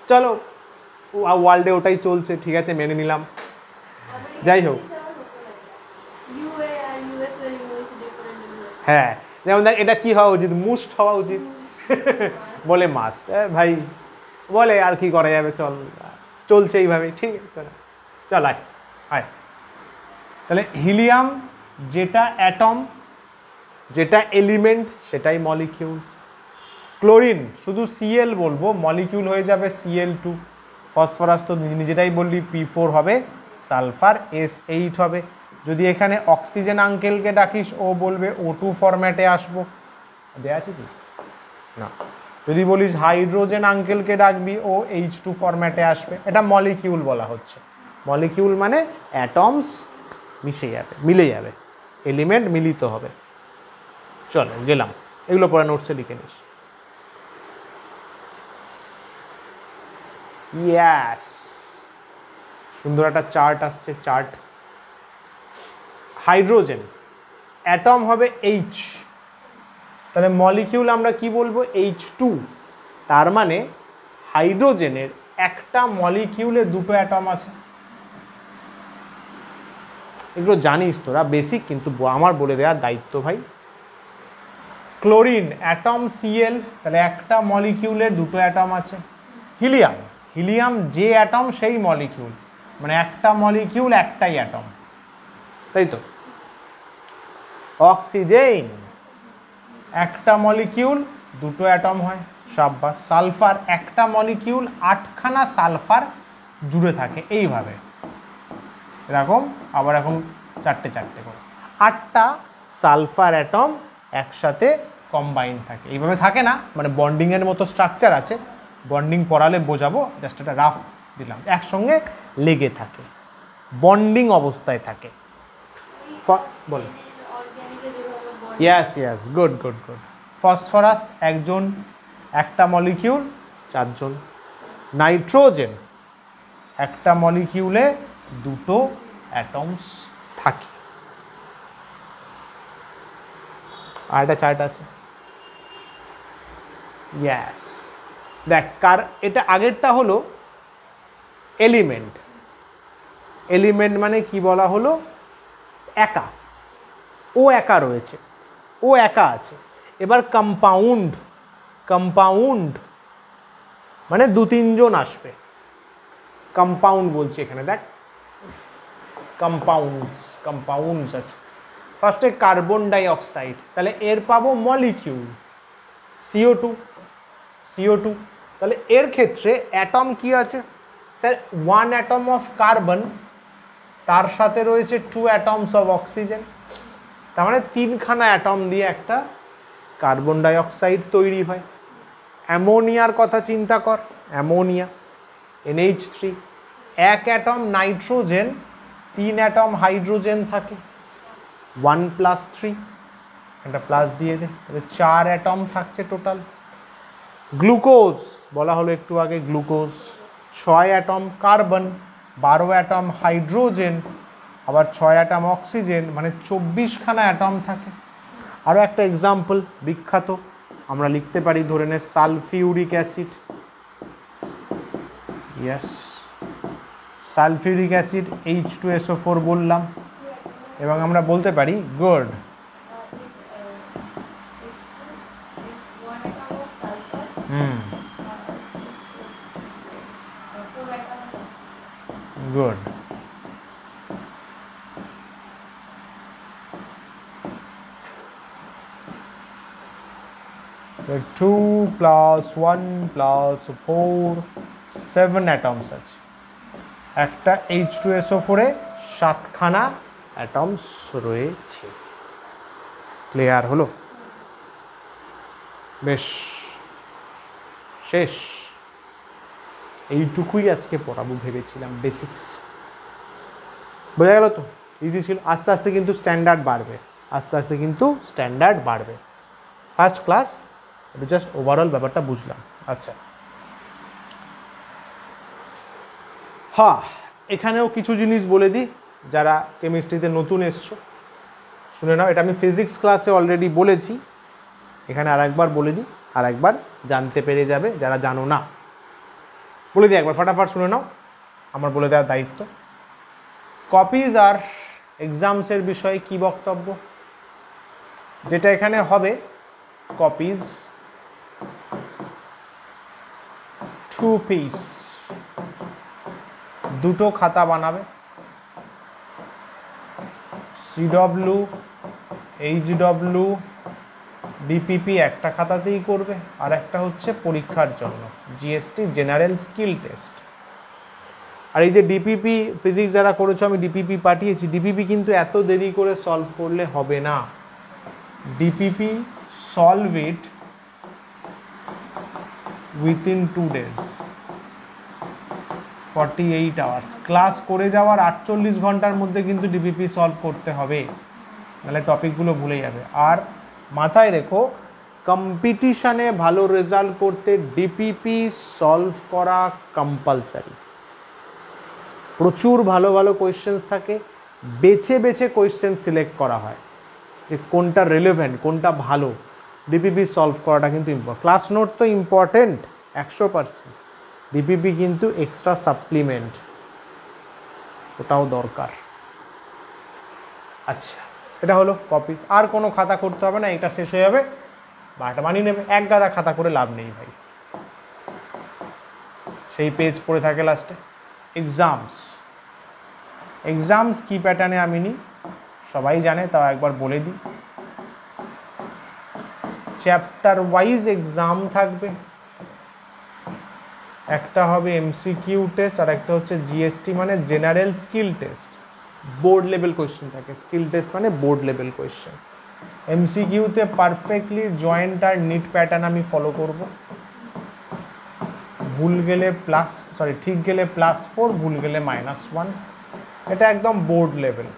চলো ওয়ার্ল্ডে ওটাই চলছে, ঠিক আছে মেনে নিলাম, যাই হোক। হ্যাঁ যেমন দেখ এটা কি হওয়া উচিত, মুস্ট হওয়া উচিত, বলে মাস্ট, ভাই বলে আর কি করা যাবে, চল চলছে এইভাবে, ঠিক আছে চল চল আয় আয়, তাহলে হিলিয়াম যেটা অ্যাটম, যেটা এলিমেন্ট, সেটাই মলিকিউল। ক্লোরিন শুধু সিএল বলবো, মলিকিউল হয়ে যাবে Cl2। ফসফরাস তো নিজেটাই বললি P4 হবে, সালফার S8 হবে। যদি এখানে অক্সিজেন আঙ্কেলকে ডাকিস ও বলবে O2 ফরম্যাটে আসবো, দেয়া আছে কি না। যদি বলিস হাইড্রোজেন আঙ্কেলকে ডাকবি ও H2 ফরম্যাটে আসবে। এটা মলিকিউল বলা হচ্ছে। মলিকিউল মানে অ্যাটমস মিশে যাবে, মিলে যাবে, এলিমেন্ট মিলিত হবে। চলো গেলাম, এগুলো পরে নোটসে লিখে নিস। ইয়াস, সুন্দর একটা চার্ট আসছে, চার্ট। হাইড্রোজেন অ্যাটম হবে H, তাহলে মলিকিউল আমরা কি বলবো H2। তার মানে হাইড্রোজেনের একটা মলিকিউলে দুটো অ্যাটম আছে। এগুলো জানিস তোরা, বেসিক, কিন্তু আমার বলে দেওয়ার দায়িত্ব ভাই। ক্লোরিন অ্যাটম Cl, তাহলে একটা মলিকিউলে দুটো অ্যাটম আছে। হিলিয়াম, হিলিয়াম যে অ্যাটম সেই মলিকিউল, মানে একটা মলিকিউল একটাই অ্যাটম, তাই তো। অক্সিজেন একটা মলিকিউল দুটো অ্যাটম হয়, সাব্বাস। সালফার একটা মলিকিউল 8খানা সালফার জুড়ে থাকে এইভাবে, এরকম, আবার এখন 4টে 4টে করে 8টা সালফার অ্যাটম একসাথে কম্বাইন থাকে। এইভাবে থাকে না, মানে বন্ডিংয়ের মতো স্ট্রাকচার আছে, বন্ডিং পড়ালে বোঝাবো, জাস্ট একটা রাফ দিলাম। একসঙ্গে লেগে থাকে, বন্ডিং অবস্থায় থাকে। বল। ইয়াস ইয়াস, গুড গুড গুড। ফসফরাস একজন, একটা মলিকিউল 4জন। নাইট্রোজেন একটা মলিকিউলে দুটো অ্যাটমস থাকে। আর একটা চার্ট আছে, ইয়াস। দেখ, কার এটা আগেরটা হলো এলিমেন্ট। এলিমেন্ট মানে কি বলা হলো, একা, ও একা রয়েছে, ও একা আছে। এবার কম্পাউন্ড, কম্পাউন্ড মানে 2-3জন আসবে। কম্পাউন্ড বলছি এখানে, দেখ কম্পাউন্ডস, কম্পাউন্ডস আছে। ফার্স্টে কার্বন ডাই অক্সাইড, তাহলে এর পাবো মলিকিউল CO2, CO2। তাহলে এর ক্ষেত্রে অ্যাটম কি আছে স্যার, 1 অ্যাটম অফ কার্বন, তার সাথে রয়েছে 2 অ্যাটমস অফ অক্সিজেন। তার মানে 3খানা অ্যাটম দিয়ে একটা কার্বন ডাই অক্সাইড তৈরি হয়। অ্যামোনিয়ার কথা চিন্তা কর, ammonia NH3। 1 atom nitrogen, 3 atom hydrogen থাকে, 1+3, একটা প্লাস দিয়ে দে, তাহলে 4 অ্যাটম থাকছে টোটাল। গ্লুকোজ বলা হলো একটু আগে, glucose 6 atom carbon, 12 atom hydrogen, আবার 6 অ্যাটম অক্সিজেন, মানে 24খানা অ্যাটম থাকে। আরও একটা এক্সাম্পল বিখ্যাত আমরা লিখতে পারি, ধরে নে sulphuric acid. Yes, sulphuric acid H2SO4 বললাম, এবং আমরা বলতে পারি গুড, গুড। So 2 + 1 + 4, 7 অ্যাটমস আছে। একটা H2SO4-এ 7খানা অ্যাটমস রয়েছে। ক্লিয়ার হলো? বেশ, শেষ। এইটুকুই আজকে পড়াবো ভেবেছিলাম, বেসিক্স। বোঝা গেল তো? ইজি ছিল। আস্তে আস্তে কিন্তু স্ট্যান্ডার্ড বাড়বে, আস্তে আস্তে কিন্তু স্ট্যান্ডার্ড বাড়বে। ফার্স্ট ক্লাস, একটু জাস্ট ওভারঅল ব্যাপারটা বুঝলাম। আচ্ছা, হ্যাঁ, এখানেও কিছু জিনিস বলে দিই, যারা কেমিস্ট্রিতে নতুন এসছো শুনে নাও। এটা আমি ফিজিক্স ক্লাসে অলরেডি বলেছি, এখানে আরেকবার বলে দিই, আরেকবার জানতে পেরে যাবে যারা জানো না। বলে দিই একবার, ফটাফট শুনে নাও, আমার বলে দেওয়ার দায়িত্ব। কপিজ আর এক্সামসের বিষয়ে কি বক্তব্য? যেটা এখানে হবে, কপিজ 2 পিস, দুটো খাতা বানাবে, সিডব্লিউ, এইচডব্লিউ, ডিপিপি একটা খাতাতেই করবে, আর একটা হচ্ছে পরীক্ষার জন্য জিএসটি জেনারেল স্কিল টেস্ট। আর এই যে ডিপিপি ফিজিক্স যারা করেছো, আমি ডিপিপি পাঠিয়েছি, ডিপিপি কিন্তু এত দেরি করে সলভ করলে হবে না। DPP solve it within 2 days, 48 hours। Class করে যাওয়ার 48 ঘন্টার মধ্যে কিন্তু ডিপিপি সলভ করতে হবে, নাহলে টপিকগুলো ভুলে যাবে। আর মাথায় রেখো, কম্পিটিশানে ভালো রেজাল্ট করতে ডিপিপি সলভ করা কম্পালসারি। প্রচুর ভালো ভালো কোয়েশ্চেন্স থাকে, বেছে বেছে কোয়েশ্চেন সিলেক্ট করা হয় যে কোনটা রিলেভেন্ট, কোনটা ভালো। ডিপিপি সলভ করাটা কিন্তু ইম্পর্টেন্ট। ক্লাস নোট তো ইম্পর্টেন্ট 100%, ডিপিপি কিন্তু এক্সট্রা সাপ্লিমেন্ট, ওটাও দরকার। আচ্ছা, এটা হলো কপিস। আর কোনো খাতা করতে হবে না, এটা শেষ হয়ে যাবে, বারোটা বানিয়ে নেবে। এক গাদা খাতা করে লাভ নেই ভাই, সেই পেজ পড়ে থাকে লাস্টে। এক্সামস, এক্সামস কী প্যাটার্নে আমি নিই সবাই জানে, তাও একবার বলে দিই। চ্যাপ্টার ওয়াইজ এক্সাম থাকবে, একটা হবে এমসিকিউ টেস্ট, আর একটা হচ্ছে জিএসটি মানে general skill test, board level question থাকে। স্কিল টেস্ট মানে বোর্ড লেভেল কোয়েশ্চেন। এমসিকিউতে পারফেক্টলি জয়েন্ট আর নিট প্যাটার্ন আমি ফলো করব। ভুল গেলে ঠিক গেলে +4, ভুল গেলে -1। এটা একদম বোর্ড লেভেল,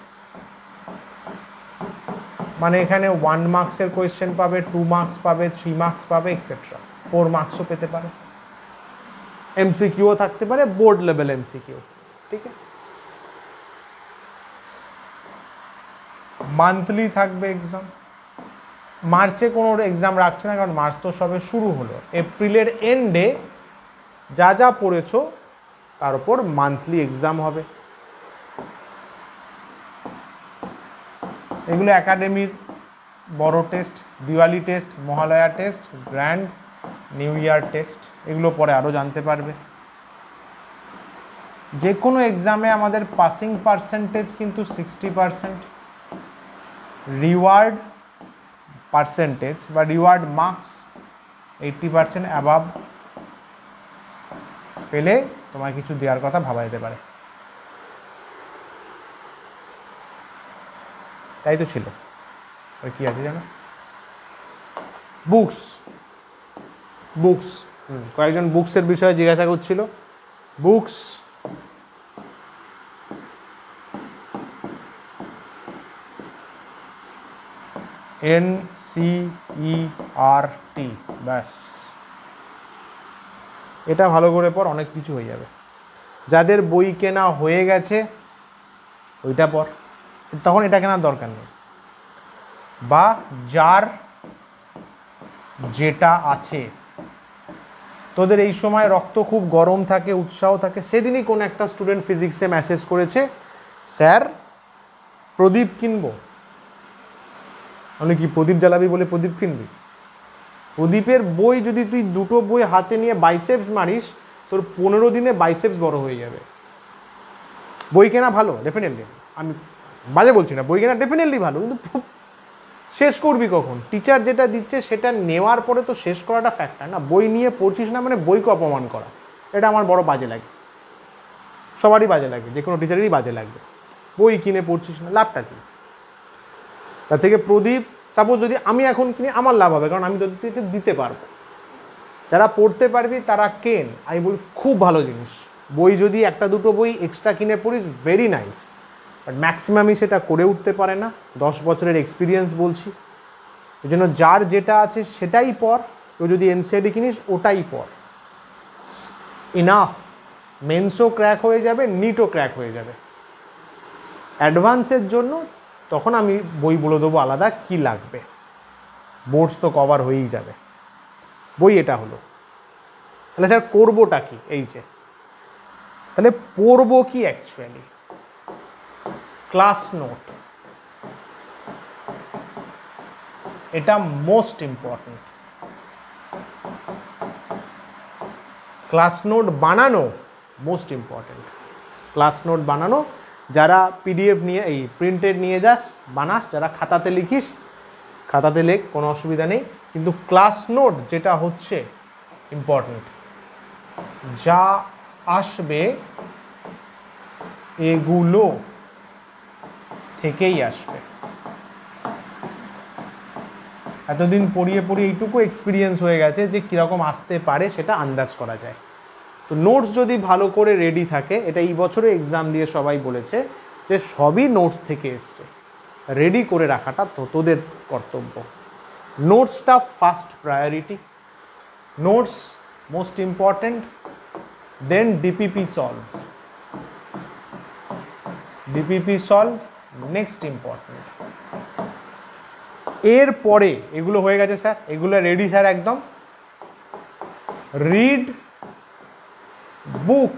মানে এখানে 1 মার্কসের কোয়েশ্চেন পাবে, 2 মার্কস পাবে, 3 মার্কস পাবে, এক্সেট্রা 4 মার্কসও পেতে পারে। এমসিকিউও থাকতে পারে, বোর্ড লেভেল এমসিকিউ, ঠিক আছে। মান্থলি থাকবে এক্সাম। মার্চে কোনো এক্সাম রাখছে না, কারণ মার্চ তো সবে শুরু হলো। এপ্রিলের এন্ডে যা যা পড়েছো তার উপর মান্থলি এক্সাম হবে। এগুলো একাডেমির বড় test, Diwali test, Mahalaya test, grand new year test, এগুলো পরে আরও জানতে পারবে। যে কোনো এক্সামে আমাদের পাসিং পার্সেন্টেজ কিন্তু 60%, রিওয়ার্ড পার্সেন্টেজ বা রিওয়ার্ড মার্কস 80% অ্যাবাভ পেলে তোমায় কিছু দেওয়ার কথা ভাবা যেতে পারে। তাই তো ছিল। আর কি আছে জানো? বুকস, কয়েকজন বুকসের বিষয়ে জিজ্ঞাসা করছিল। বুকস NCERT, ব্যাস, এটা ভালো করে পর, অনেক কিছু হয়ে যাবে। যাদের বই কেনা হয়ে গেছে ওইটা পর, তখন এটা কেনার দরকার নেই। বা যার যেটা আছে, তোদের এই সময় রক্ত খুব গরম থাকে, উৎসাহ থাকে। সেদিনই কোন একটা স্টুডেন্ট ফিজিক্সে মেসেজ করেছে, স্যার প্রদীপ কিনবো। আমি কি প্রদীপ জ্বালাবি বলে প্রদীপ কিনবি? প্রদীপের বই যদি তুই দুটো বই হাতে নিয়ে বাইসেপস মারিস, তোর 15 দিনে বাইসেপস বড় হয়ে যাবে। বই কেনা ভালো, ডেফিনেটলি, আমি বাজে বলছি না, বই কেনা ডেফিনেটলি ভালো, কিন্তু শেষ করবি কখন? টিচার যেটা দিচ্ছে সেটা নেওয়ার পরে তো শেষ করাটা ফ্যাক্টর না। বই নিয়ে পড়ছিস না মানে বইকে অপমান করা, এটা আমার বড় বাজে লাগে। সবারই বাজে লাগে, যে কোনো টিচারেরই বাজে লাগবে। বই কিনে পড়ছিস না, লাভটা কী? তার থেকে প্রদীপ, সাপোজ যদি আমি এখন কিনি, আমার লাভ হবে, কারণ আমি তোদেরকে দিতে পারবো। যারা পড়তে পারবি তারা কেন, আমি বলি খুব ভালো জিনিস। বই যদি একটা দুটো বই এক্সট্রা কিনে পড়িস, ভেরি নাইস, বাট ম্যাক্সিমামই সেটা করে উঠতে পারে না। 10 বছরের এক্সপিরিয়েন্স বলছি। এই জন্য যার যেটা আছে সেটাই পড়। কেউ যদি এনসিইআরটি কিনিস, ওটাই পড়, ইনাফ। মেন্সও ক্র্যাক হয়ে যাবে, নিটও ক্র্যাক হয়ে যাবে। অ্যাডভান্সের জন্য তখন আমি বই বলে দেবো আলাদা কি লাগবে, বোর্ডস তো কভার হয়েই যাবে। বই এটা হলো। তাহলে স্যার করবোটা কি? এই যে তাহলে পড়বো কি অ্যাকচুয়ালি? ক্লাস নোট, এটা মোস্ট ইম্পর্টেন্ট। ক্লাস নোট বানানো মোস্ট ইম্পর্টেন্ট। ক্লাস নোট বানানো, যারা পিডিএফ নিয়ে এই প্রিন্টেড নিয়ে যাস বানাস, যারা খাতাতে লিখিস খাতাতে লেখ, কোনো অসুবিধা নেই। কিন্তু ক্লাস নোট যেটা হচ্ছে ইম্পর্টেন্ট, যা আসবে এগুলো থেকেই আসবে। এতদিন পড়িয়ে পড়িয়ে এইটুকু এক্সপিরিয়েন্স হয়ে গেছে যে কীরকম আসতে পারে সেটা আন্দাজ করা যায়। তো নোটস যদি ভালো করে রেডি থাকে, এটা এই বছরে এক্সাম দিয়ে সবাই বলেছে যে সবই নোটস থেকে এসছে, রেডি করে রাখাটা তো তোদের কর্তব্য। নোটসটা first priority, notes most important, then DPP solve, DPP solve next important. এরপরে এগুলো হয়ে গেছে স্যার, এগুলো রেডি স্যার একদম। Read book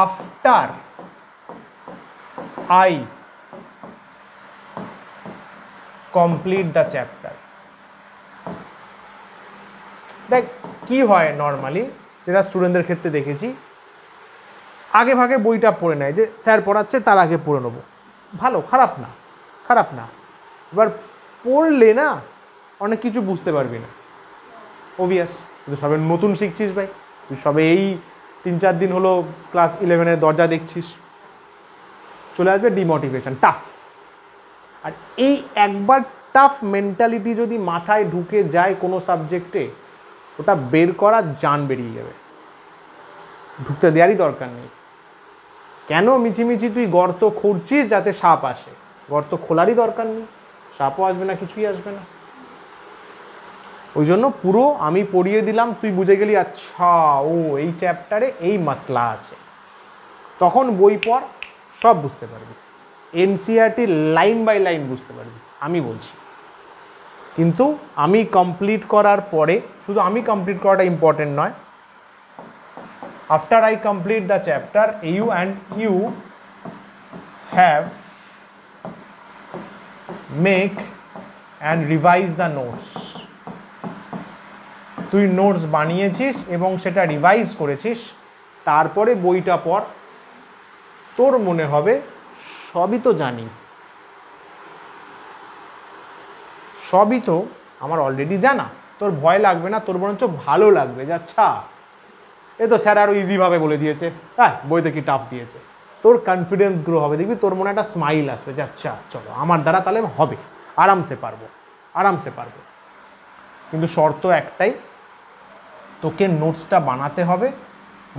after I complete the chapter. দেখ কি হয় নর্মালি, যেটা স্টুডেন্টদের ক্ষেত্রে দেখেছি, আগে ভাগে বইটা পড়ে নেয় যে স্যার পড়াচ্ছে তার আগে পড়ে নেবো, ভালো, খারাপ না, খারাপ না। এবার পড়লে না অনেক কিছু বুঝতে পারবি না, অবভিয়াস। তুই সবে নতুন শিখছিস ভাই, তুই সবে এই 3-4 দিন হলো ক্লাস 11-এর দরজা দেখছিস, চলে আসবে ডিমোটিভেশন, টাফ। আর এই একবার টাফ মেন্টালিটি যদি মাথায় ঢুকে যায় কোনো সাবজেক্টে, ওটা বের করা জান বেরিয়ে যাবে, ঢুকতে দেওয়ারই দরকার নেই। কেন মিছিমিছি তুই গর্ত খুঁড়ছিস যাতে সাপ আসে? গর্ত খোলারই দরকার নেই, সাপও আসবে না, কিছুই আসবে না। ওই জন্য পুরো আমি পড়িয়ে দিলাম, তুই বুঝে গেলি আচ্ছা ও এই চ্যাপ্টারে এই মাসলা আছে, তখন বই পড়, সব বুঝতে পারবি। এনসিইআরটি লাইন বাই লাইন বুঝতে পারবি, আমি বলছি। কিন্তু আমি কমপ্লিট করার পরে, শুধু আমি কমপ্লিট করাটা ইম্পর্টেন্ট নয়, after I complete the chapter you have make and revise the notes. তুই নোটস বানিয়েছিস এবং সেটা রিভাইজ করেছিস, তারপরে বইটা পড়, তোর মনে হবে সবই তো জানি, সবই তো আমার অলরেডি জানা। তোর ভয় লাগবে না, তোর বরঞ্চ ভালো লাগবে যে আচ্ছা এ তো স্যার আরও ইজিভাবে বলে দিয়েছে, হ্যাঁ বইতে কি টাফ দিয়েছে। তোর কনফিডেন্স গ্রো হবে, দেখবি তোর মনে একটা স্মাইল আসবে যে আচ্ছা চলো আমার দ্বারা তাহলে হবে, আরামসে পারবো, আরামসে পারবো। কিন্তু শর্ত একটাই, তোকে নোটসটা বানাতে হবে,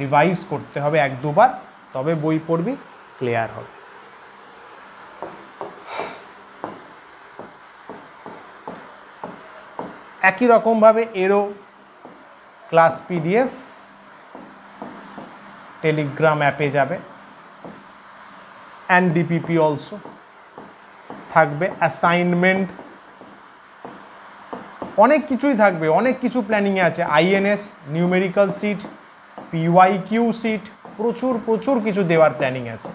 রিভাইজ করতে হবে 1-2 বার, তবে বই পড়বি, ক্লিয়ার হবে। একই রকমভাবে এরও ক্লাস পিডিএফ টেলিগ্রাম অ্যাপে যাবে, অ্যান্ড ডিপিপি অলসো থাকবে, অ্যাসাইনমেন্ট অনেক কিছুই থাকবে, অনেক কিছু প্ল্যানিংয়ে আছে। INS numerical sheet, PYQ sheet, প্রচুর প্রচুর কিছু দেওয়ার প্ল্যানিং আছে।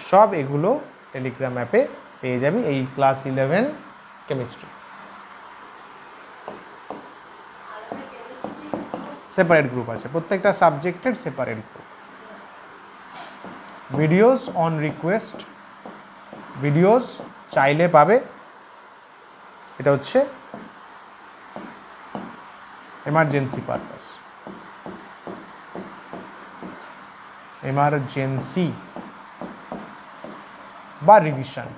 সব এগুলো টেলিগ্রাম অ্যাপে পেয়ে যাবি। এই ক্লাস 11 কেমিস্ট্রি সেপারেট গ্রুপ আছে, প্রত্যেকটা সাবজেক্টের separate group. Videos on request, videos চাইলে পাবে। এটা হচ্ছে এমার্জেন্সি পারপাস, এমার্জেন্সি বা রিভিশন।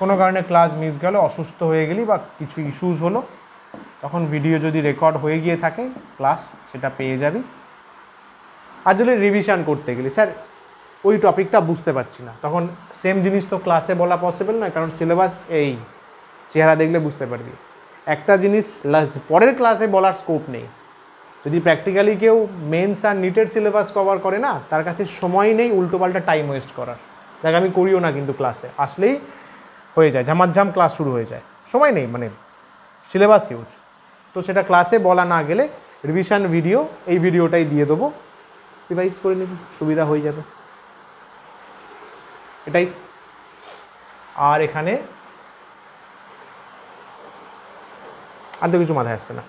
কোনো কারণে ক্লাস মিস গেল, অসুস্থ হয়ে গেলি বা কিছু ইস্যুস হলো, তখন ভিডিও যদি রেকর্ড হয়ে গিয়ে থাকে ক্লাস সেটা পেয়ে যাবি। আর যদি রিভিশন করতে গেলি স্যার ওই টপিকটা বুঝতে পারছি না, তখন সেম জিনিস তো ক্লাসে বলা পসিবল নয়, কারণ সিলেবাস এই চেহারা দেখলে বুঝতে পারবি। একটা জিনিস পরের ক্লাসে বলার স্কোপ নেই। যদি প্র্যাকটিক্যালি কেউ মেন্স আর নিটের সিলেবাস কভার করে না, তার কাছে সময় নেই উল্টোপাল্টা টাইম ওয়েস্ট করার। দেখ আমি করিও না, কিন্তু ক্লাসে আসলেই হয়ে যায় ঝামাঝাম, ক্লাস শুরু হয়ে যায়, সময় নেই, মানে সিলেবাস হিউজ। তো সেটা ক্লাসে বলা না গেলে রিভিশন ভিডিও, এই ভিডিওটাই দিয়ে দেবো, রিভাইজ করে নিবি, সুবিধা হয়ে যাবে, এটাই। আর এখানে আর তো কিছু মাথায় আসছে না।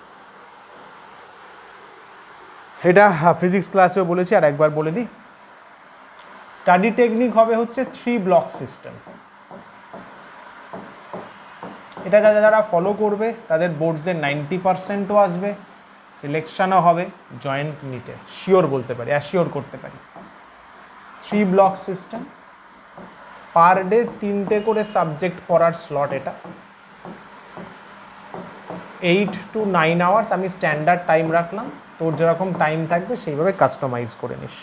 এটা ফিজিক্স ক্লাসেও বলেছি, আর একবার বলে দিই। স্টাডি টেকনিক হবে হচ্ছে 3 ব্লক সিস্টেম। এটা যারা ফলো করবে তাদের বোর্ডসের 90%ও আসবে, সিলেকশনও হবে জয়েন্ট নিটে, শিওর বলতে পারি, অ্যাশিওর করতে পারি। 3 ব্লক সিস্টেম, পার ডে 3টে করে সাবজেক্ট পড়ার স্লট। এটা 8 to 9 আওয়ার্স আমি স্ট্যান্ডার্ড টাইম রাখলাম, তোর যেরকম টাইম থাকবে সেইভাবে কাস্টমাইজ করে নিস।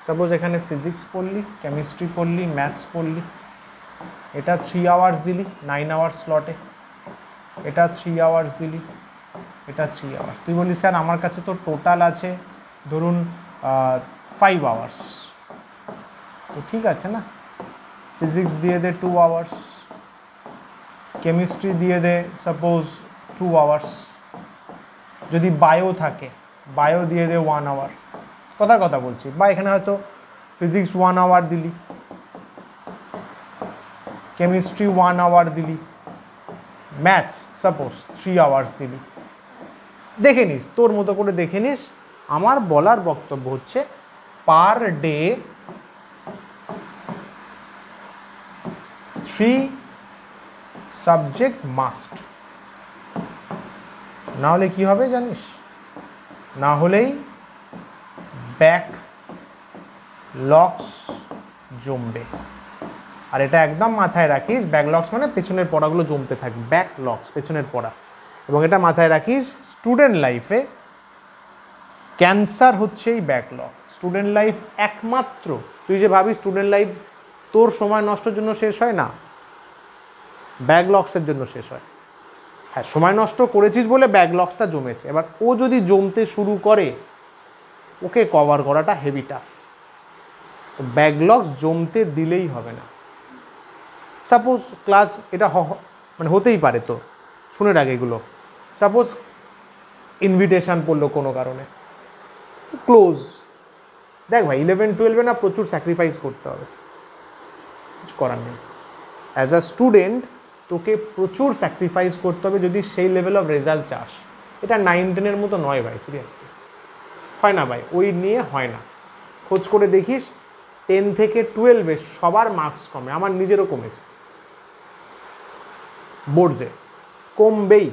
সাপোজ এখানে ফিজিক্স পড়লি, কেমিস্ট্রি পড়লি, ম্যাথস পড়লি, এটা 3 আওয়ার্স দিলি 9 আওয়ার্স স্লটে, এটা 3 আওয়ার্স দিলি, এটা 3 আওয়ার্স। তুই বলি স্যার আমার কাছে তো টোটাল আছে ধরুন 5 আওয়ার্স, তো ঠিক আছে না, ফিজিক্স দিয়ে দে 2 আওয়ার্স, কেমিস্ট্রি দিয়ে দে সাপোজ 2 আওয়ার্স, যদি বায়ো থাকে বায়ো দিয়ে দে 1 আওয়ার, কথার কথা বলছি। বা এখানে হয়তো ফিজিক্স 1 আওয়ার দিলি, কেমিস্ট্রি 1 আওয়ার দিলি, ম্যাথস সাপোজ 3 আওয়ার্স দিলি। দেখে নিস, তোর মতো করে দেখে নিস। আমার বলার বক্তব্য হচ্ছে পার ডে 3 সাবজেক্ট মাস্ট, না হলে কি হবে জানিস, না হলেই ব্যাক লক্স জমবে। আর এটা একদম মাথায় রাখিস, ব্যাকলগস মানে পেছনের পড়াগুলো জমতে থাকবে, ব্যাকলগস পেছনের পড়া। এবং এটা মাথায় রাখিস, স্টুডেন্ট লাইফে ক্যান্সার হচ্ছে এই ব্যাকলগ। স্টুডেন্ট লাইফ একমাত্র, তুই যে ভাবিস স্টুডেন্ট লাইফ তোর সময় নষ্টের জন্য শেষ হয় না, ব্যাকলগসের জন্য শেষ হয়। হ্যাঁ, সময় নষ্ট করেছিস বলে ব্যাকলগসটা জমেছে, এবার ও যদি জমতে শুরু করে ওকে কভার করাটা হেভি টাফ। তো ব্যাকলগস জমতে দিলেই হবে না। সাপোজ ক্লাস, এটা মানে হতেই পারে, তো শুনে রাখ এগুলো। সাপোজ ইনভিটেশান পড়লো কোনো কারণে, ক্লোজ, দেখ ভাই 11-12 না প্রচুর স্যাক্রিফাইস করতে হবে, কিছু করার নেই। অ্যাজ আ স্টুডেন্ট তোকে প্রচুর স্যাক্রিফাইস করতে হবে যদি সেই লেভেল অফ রেজাল্ট চাস। এটা 9-10 মতো নয় ভাই, সিরিয়াসলি হয় না ভাই, ওই নিয়ে হয় না। খোঁজ করে দেখিস 10 থেকে 12 সবার মার্কস কমে, আমার নিজেরও কমেছে, বোর্ডসে কমবেই।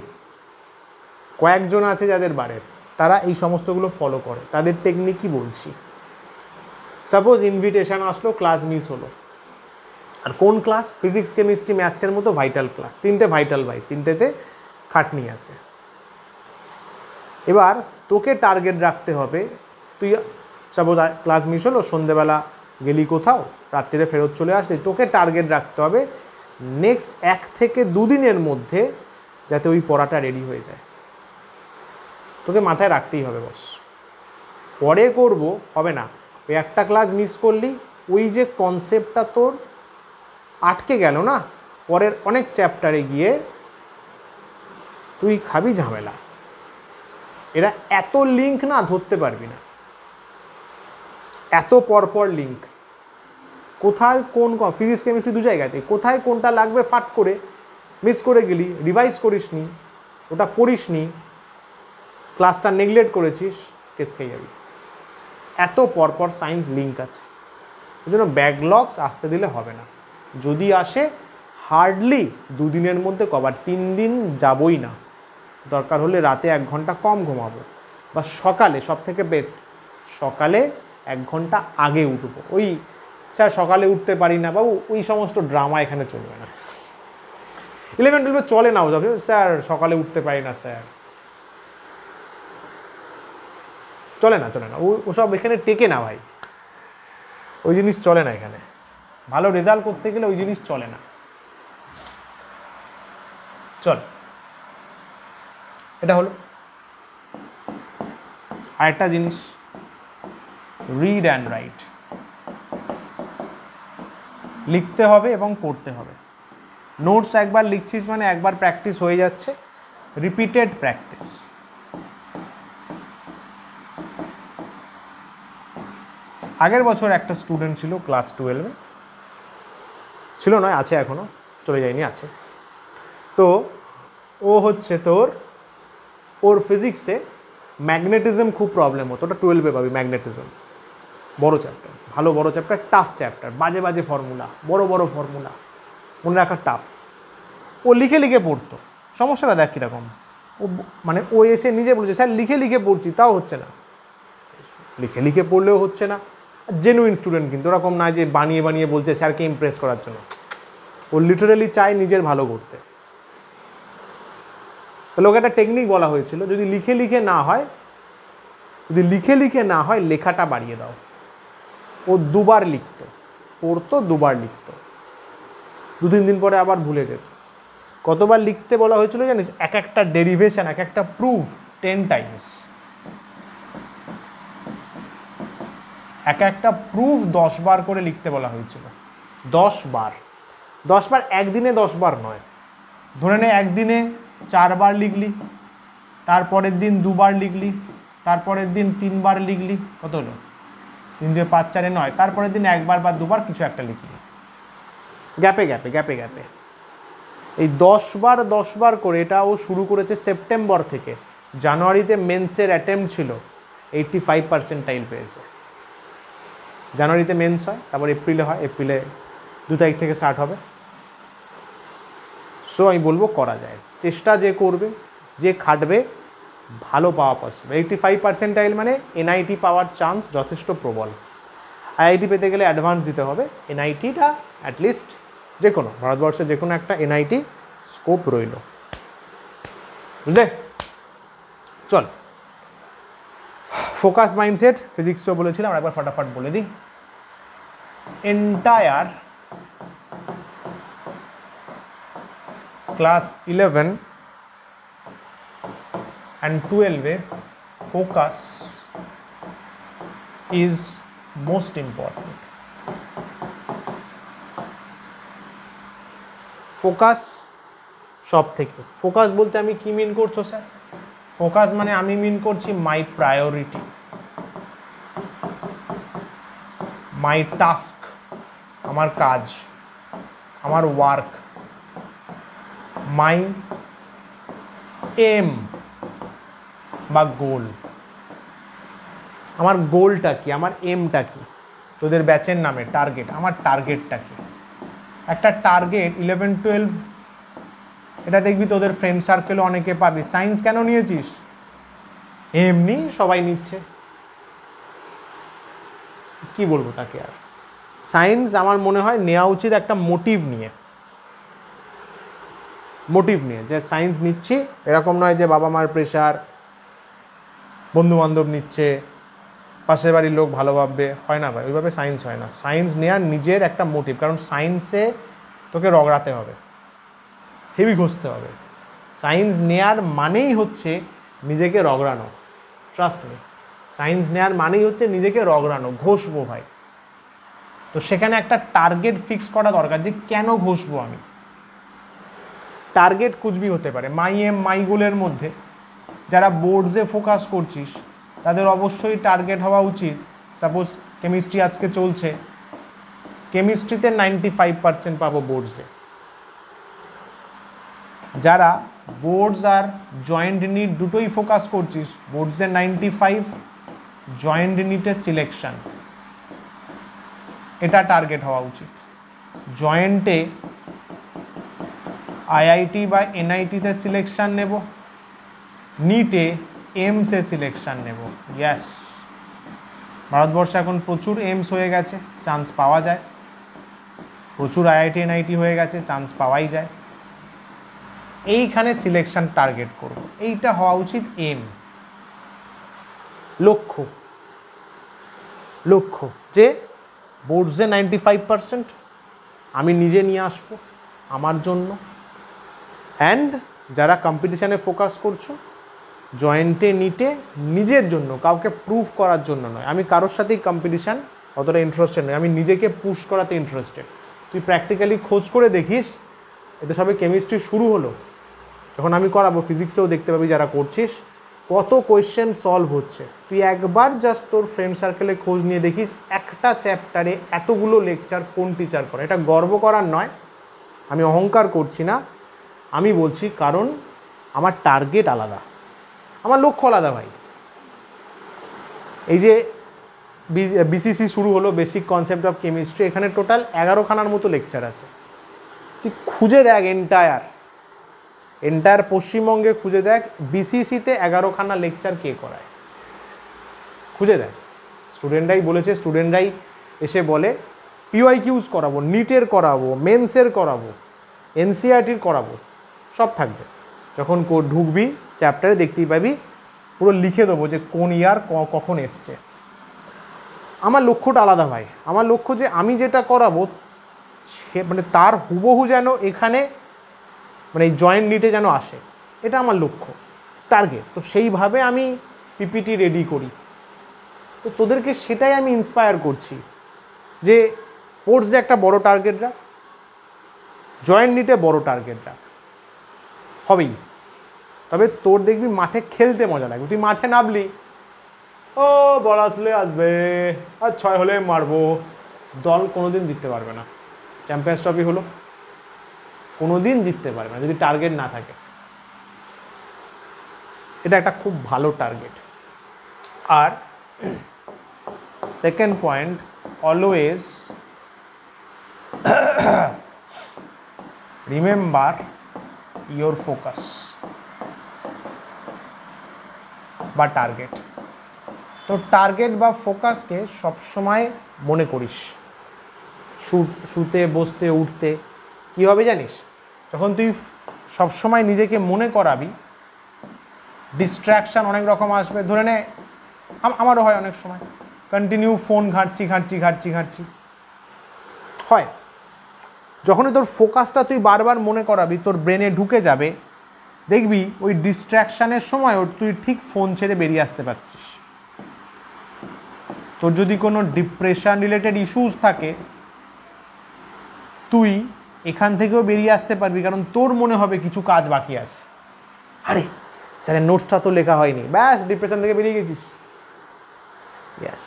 কয়েকজন আছে যাদের বাড়ে, তারা এই সমস্তগুলো ফলো করে, তাদের টেকনিকই বলছি। সাপোজ ইনভিটেশন আসলো, ক্লাস মিস হলো, আর কোন ক্লাস, ফিজিক্স কেমিস্ট্রি ম্যাথসের মতো ভাইটাল ক্লাস, 3টে ভাইটাল ভাই, 3টেতে খাটনি আছে। এবার তোকে টার্গেট রাখতে হবে, তুই সাপোজ ক্লাস মিস হলো, সন্ধেবেলা গেলি কোথাও, রাত্রিরে ফেরত চলে আসলি, তোকে টার্গেট রাখতে হবে নেক্সট 1 থেকে 2 দিনের মধ্যে যাতে ওই পড়াটা রেডি হয়ে যায়। তোকে মাথায় রাখতেই হবে বস, পরে করব হবে না। ওই একটা ক্লাস মিস করলি, ওই যে কনসেপ্টটা তোর আটকে গেল না, পরের অনেক চ্যাপ্টারে গিয়ে তুই খাবি ঝামেলা। এরা এত লিঙ্ক না ধরতে পারবি না, এত পরপর লিঙ্ক, কোথায় কোন ফিজিক্স কেমিস্ট্রি 2 জায়গাতে কোথায় কোনটা লাগবে ফাট করে মিস করে গেলি, রিভাইজ করিস নি, ওটা পড়িস নি, ক্লাসটা নেগলেক্ট করেছিস, কেস খেয়ে যাবি। এত পরপর সায়েন্স লিঙ্ক আছে, ওই জন্য ব্যাকলগস আসতে দিলে হবে না। যদি আসে হার্ডলি 2 দিনের মধ্যে কভার, 3 দিন যাবই না। দরকার হলে রাতে 1 ঘন্টা কম ঘুমাবো, বা সকালে, সব থেকে বেস্ট সকালে 1 ঘন্টা আগে উঠবো। ওই স্যার সকালে উঠতে পারি না বাবু, ওই সমস্ত ড্রামা এখানে চলবে না। 11-12 চলে না ওসব, স্যার সকালে উঠতে পারি না স্যার, চলে না, চলে না, ওসব এখানে টেকে না ভাই, ওই জিনিস চলে না এখানে। ভালো রেজাল্ট করতে গেলে ওই জিনিস চলে না। চল, এটা হলো আরেকটা জিনিস, রিড অ্যান্ড রাইট। লিখতে হবে এবং পড়তে হবে। নোটস একবার লিখছিস মানে একবার প্র্যাকটিস হয়ে যাচ্ছে, রিপিটেড প্র্যাকটিস। আগের বছর একটা স্টুডেন্ট ছিল ক্লাস 12-এ, ছিল নয়, আছে এখনও, চলে যায়নি, আছে। তো ও হচ্ছে তোর, ওর ফিজিক্সে ম্যাগনেটিজম খুব প্রবলেম হতো, ওটা 12-এ পাবি। ম্যাগনেটিজম বড় চ্যাপ্টার, ভালো বড় চ্যাপ্টার, টাফ চ্যাপ্টার, বাজে বাজে ফর্মুলা, বড় বড় ফর্মুলা মনে রাখা টাফ। ও লিখে লিখে পড়তো, সমস্যাটা দেখ কীরকম। ও মানে ও এসে নিজে বলছে স্যার লিখে লিখে পড়ছি, তাও হচ্ছে না। লিখে লিখে পড়লেও হচ্ছে না। জেনুইন স্টুডেন্ট কিন্তু, ওরকম না যে বানিয়ে বানিয়ে বলছে স্যারকে ইমপ্রেস করার জন্য। ও লিটারালি চায় নিজের ভালো করতে। তাহলে ওকে একটা টেকনিক বলা হয়েছিল, যদি লিখে লিখে না হয় লেখাটা বাড়িয়ে দাও। ও 2বার লিখতো, পড়তো 2বার লিখতো, 2-3 দিন পরে আবার ভুলে যেত। কতবার লিখতে বলা হয়েছিল জানিস? এক একটা ডেরিভেশন, এক একটা প্রুফ 10 টাইমস। এক একটা প্রুফ 10 বার করে লিখতে বলা হয়েছিল। 10 বার, 10 বার একদিনে, 10 বার নয়। ধরে নে একদিনে 4 বার লিখলি, তারপরের দিন 2 বার লিখলি, তারপরের দিন 3 বার লিখলি, কত হলো? 3 2 5 4 9। তারপরের দিন 1 বার বা 2 বার কিছু একটা লিখলি, গ্যাপে গ্যাপে গ্যাপে গ্যাপে। এই 10 বার করে এটা ও শুরু করেছে সেপ্টেম্বর থেকে। জানুয়ারিতে মেন্সের অ্যাটেম্প্ট ছিল, 85% পেয়েছে। জানুয়ারিতে মেন্স হয়, তারপর এপ্রিলে হয়, এপ্রিলে 2 তারিখ থেকে স্টার্ট হবে। সো আমি বলবো করা যায়, চেষ্টা যে করবে, যে খাটবে, ভালো পাওয়া পসিবল। 85% মানে এনআইটি পাওয়ার চান্স যথেষ্ট প্রবল। আইআইটি পেতে গেলে অ্যাডভান্স দিতে হবে, এনআইটিটা অ্যাটলিস্ট যে কোনো ভারতবর্ষের যে কোনো একটা এনআইটি স্কোপ রইল, বুঝলে? চল, ফোকাস মাইন্ডসেট ফিজিক্সও বলেছিলাম, একবার ফটাফট বলে দিই। Entire class 11 and 12 focus is most important. Focus সব থেকে, ফোকাস বলতে আমি কি মিন করছো স্যার? ফোকাস মানে আমি মিন করছি মাই প্রায়োরিটি, মাই টাস্ক, আমার কাজ, আমার ওয়ার্ক, মাই এম বা গোল। আমার গোলটা কি, আমার এমটা কি? তোদের ব্যাচের নামে টার্গেট, আমার টার্গেটটা কি? একটা টার্গেট 11-12, এটা দেখবি তোদের ফ্রেন্ড সার্কেলও অনেকে পাবি। সায়েন্স কেন নিয়েছিস? এমনি সবাই নিচ্ছে, কি বলবো তাকে আর। সায়েন্স আমার মনে হয় নেওয়া উচিত একটা মোটিভ নিয়ে, যে সায়েন্স নিচ্ছি, এরকম নয় যে বাবা মার প্রেশার, বন্ধুবান্ধব নিচ্ছে, পাশের বাড়ির লোক ভালো ভাববে, হয় না ভাই, ওইভাবে সায়েন্স হয় না। সায়েন্স নেওয়ার নিজের একটা মোটিভ, কারণ সায়েন্সে তোকে রগড়াতে হবে, হেভি ঘষতে হবে। সায়েন্স নেওয়ার মানেই হচ্ছে নিজেকে রগড়ানো, ট্রাস্ট মি। সায়েন্স নেওয়ার মানেই হচ্ছে নিজেকে রগড়ানো, ঘষবো ভাই। তো সেখানে একটা টার্গেট ফিক্স করা দরকার, যে কেন ঘষবো আমি। টার্গেট কুচবি হতে পারে, মাই এম মাই গোলের মধ্যে যারা বোর্ডসে ফোকাস করছিস তাদের অবশ্যই টার্গেট হওয়া উচিত। সাপোজ কেমিস্ট্রি আজকে চলছে, কেমিস্ট্রিতে 95% পাবো বোর্ডসে। যারা বোর্ডস আর জয়েন্ট নিট দুটোই ফোকাস করছিস, বোর্ডসে 95, জয়েন্ট নিটের সিলেকশন, এটা টার্গেট হওয়া উচিত। জয়েন্টে আইআইটি বা এনআইটিতে সিলেকশন নেব, নিটে এমসে সিলেকশন নেব। ইয়াস, ভারতবর্ষে এখন প্রচুর এমস হয়ে গেছে, চান্স পাওয়া যায়। প্রচুর আইআইটি এনআইটি হয়ে গেছে, চান্স পাওয়াই যায়। এইখানে সিলেকশন টার্গেট করব, এইটা হওয়া উচিত এম, লক্ষ্য যে বোর্ডসে 95% আমি নিজে নিয়ে আসবো আমার জন্য। অ্যান্ড যারা কম্পিটিশানে ফোকাস করছো, জয়েন্টে নিটে নিজের জন্য, কাউকে প্রুভ করার জন্য নয়। আমি কারোর সাথেই কম্পিটিশান অতটা ইন্টারেস্টেড নয়, আমি নিজেকে পুশ করাতে ইন্টারেস্টেড। তুই প্র্যাকটিক্যালি খোঁজ করে দেখিস, এতে সবে কেমিস্ট্রি শুরু হলো, যখন আমি করাবো ফিজিক্সেও দেখতে পাবি যারা করছিস কত কোয়েশ্চেন সলভ হচ্ছে। তুই একবার জাস্ট তোর ফ্রেন্ড সার্কেলে খোঁজ নিয়ে দেখিস, একটা চ্যাপ্টারে এতগুলো লেকচার কোন টিচার করে। এটা গর্ব করার নয়, আমি অহংকার করছি না, আমি বলছি কারণ আমার টার্গেট আলাদা, আমার লক্ষ্য আলাদা ভাই। এই যে বিসিসি শুরু হলো, বেসিক কনসেপ্ট অফ কেমিস্ট্রি, এখানে টোটাল 11খানার মতো লেকচার আছে। তুই খুঁজে দেখ এন্টায়ার পশ্চিমবঙ্গে খুঁজে দেখ বিসিসিতে 11খানা লেকচার কে করায়, খুঁজে দেখ। স্টুডেন্টরাই বলেছে, স্টুডেন্টরাই এসে বলে পিওয়াইকিউজ করাবো, নিটের করাবো, মেন্সের করাবো, এনসিআরটির করাবো, সব থাকবে। যখন ঢুকবি চ্যাপ্টারে দেখতেই পাবি পুরো লিখে দেবো যে কোন ইয়ার কখন এসছে। আমার লক্ষ্যটা আলাদা ভাই, আমার লক্ষ্য যে আমি যেটা করাবো সে মানে তার হুবহু যেন এখানে মানে এই জয়েন্ট নিটে যেন আসে, এটা আমার লক্ষ্য, টার্গেট। তো সেইভাবে আমি পিপিটি রেডি করি। তো তোদেরকে সেটাই আমি ইন্সপায়ার করছি যে স্পোর্টসে একটা বড় টার্গেট রাখ, জয়েন্ট নিটে বড় টার্গেট রাখ, হবেই। তবে তোর দেখবি মাঠে খেলতে মজা লাগবে। তুই মাঠে নামলি, ও বল আসলে আসবে আর 6 হলে মারবো, দল কোনোদিন জিততে পারবে না। চ্যাম্পিয়ন্স ট্রফি হলো, কোনোদিন জিততে পারবে না যদি টার্গেট না থাকে। এটা একটা খুব ভালো টার্গেট। আর second point, always remember your focus বা টার্গেট। তো টার্গেট বা ফোকাসকে সবসময় মনে করিস, শুতে বসতে উঠতে। কী হবে জানিস, যখন তুই সবসময় নিজেকে মনে করাবি, ডিস্ট্র্যাকশান অনেক রকম আসবে। ধরে নে আমারও হয় অনেক সময়, কন্টিনিউ ফোন ঘাঁটছি হয়। যখনই তোর ফোকাসটা তুই বারবার মনে করাবি, তোর ব্রেনে ঢুকে যাবে, দেখবি ওই ডিস্ট্র্যাকশানের সময়ও তুই ঠিক ফোন ছেড়ে বেরিয়ে আসতে পারছিস। তোর যদি কোনো ডিপ্রেশন রিলেটেড ইস্যুস থাকে, তুই এখান থেকেও বেরিয়ে আসতে পারবি, কারণ তোর মনে হবে কিছু কাজ বাকি আছে। আরে স্যারের নোটসটা তো লেখা হয়নি, ব্যাস ডিপ্রেশন থেকে বেরিয়ে গেছিস। ইয়েস,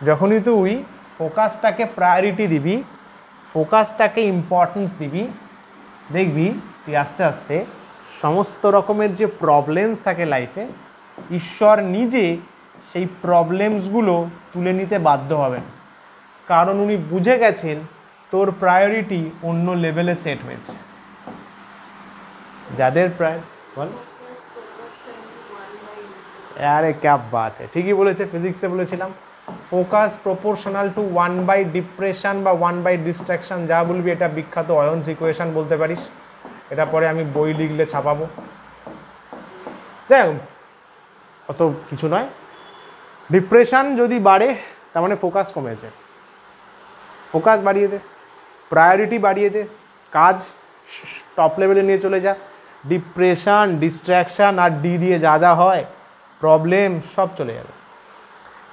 যখনই তুই ফোকাসটাকে প্রায়োরিটি দিবি, ফোকাসটাকে ইম্পর্টেন্স দিবি, দেখবি তুই আস্তে আস্তে সমস্ত রকমের যে প্রবলেমস থাকে লাইফে, ঈশ্বর নিজে সেই প্রবলেমসগুলো তুলে নিতে বাধ্য হবেন, কারণ উনি বুঝে গেছেন তোর প্রায়োরিটি অন্য লেভেলে সেট হয়েছে। যাদের বল, আরে ক্যা বাত হ্যাঁ, ঠিকই বলেছে, ফিজিক্সে বলেছিলাম ফোকাস প্রপোর্শনাল টু 1 ডিপ্রেশন বা 1 ডিস্ট্রাকশন। যা বলবি এটা বিখ্যাত অয়নস ইকুয়েশন বলতে পারিস, এটা পরে আমি বই লিখলে ছাপাবো। দেখ অত কিছু নয়, ডিপ্রেশন যদি বাড়ে তার মানে ফোকাস কমেছে। ফোকাস বাড়িয়ে দে, প্রায়োরিটি বাড়িয়ে দে, কাজ টপ লেভেলে নিয়ে চলে যা। ডিপ্রেশন, ডিস্ট্র্যাকশান আর ডি দিয়ে যা যা হয় প্রবলেম সব চলে যাবে।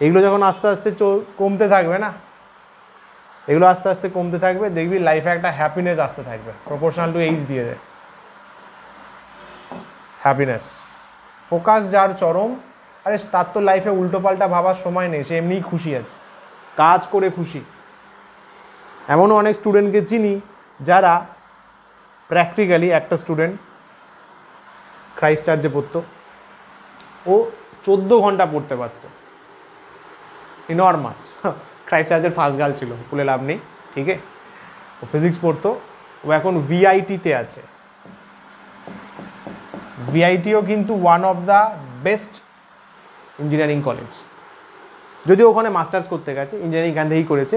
এগুলো যখন আস্তে আস্তে কমতে থাকবে না, এগুলো আস্তে আস্তে কমতে থাকবে, দেখবি লাইফে একটা হ্যাপিনেস আসতে থাকবে। প্রপোর্শনাল টু এইচ দিয়ে দে, হ্যাপিনেস। ফোকাস যার চরম, আরে তার তো লাইফে উল্টোপাল্টা ভাবার সময় নেই, সে এমনিই খুশি আছে, কাজ করে খুশি। এমনও অনেক স্টুডেন্টকে চিনি যারা প্র্যাকটিক্যালি, একটা স্টুডেন্ট ক্রাইস্ট চার্চে পড়তো, ও 14 ঘন্টা পড়তে পারত, ইনর্মাস। ক্রাইস্ট চার্চের ফার্স্ট গার্ল ছিল, বলে লাভ নেই, ঠিক আছে। ও ফিজিক্স পড়তো, ও এখন ভিআইটিতে আছে। ভিআইটিও কিন্তু one of the best engineering college, যদিও ওখানে মাস্টার্স করতে গেছে, ইঞ্জিনিয়ারিং এখান থেকেই করেছে,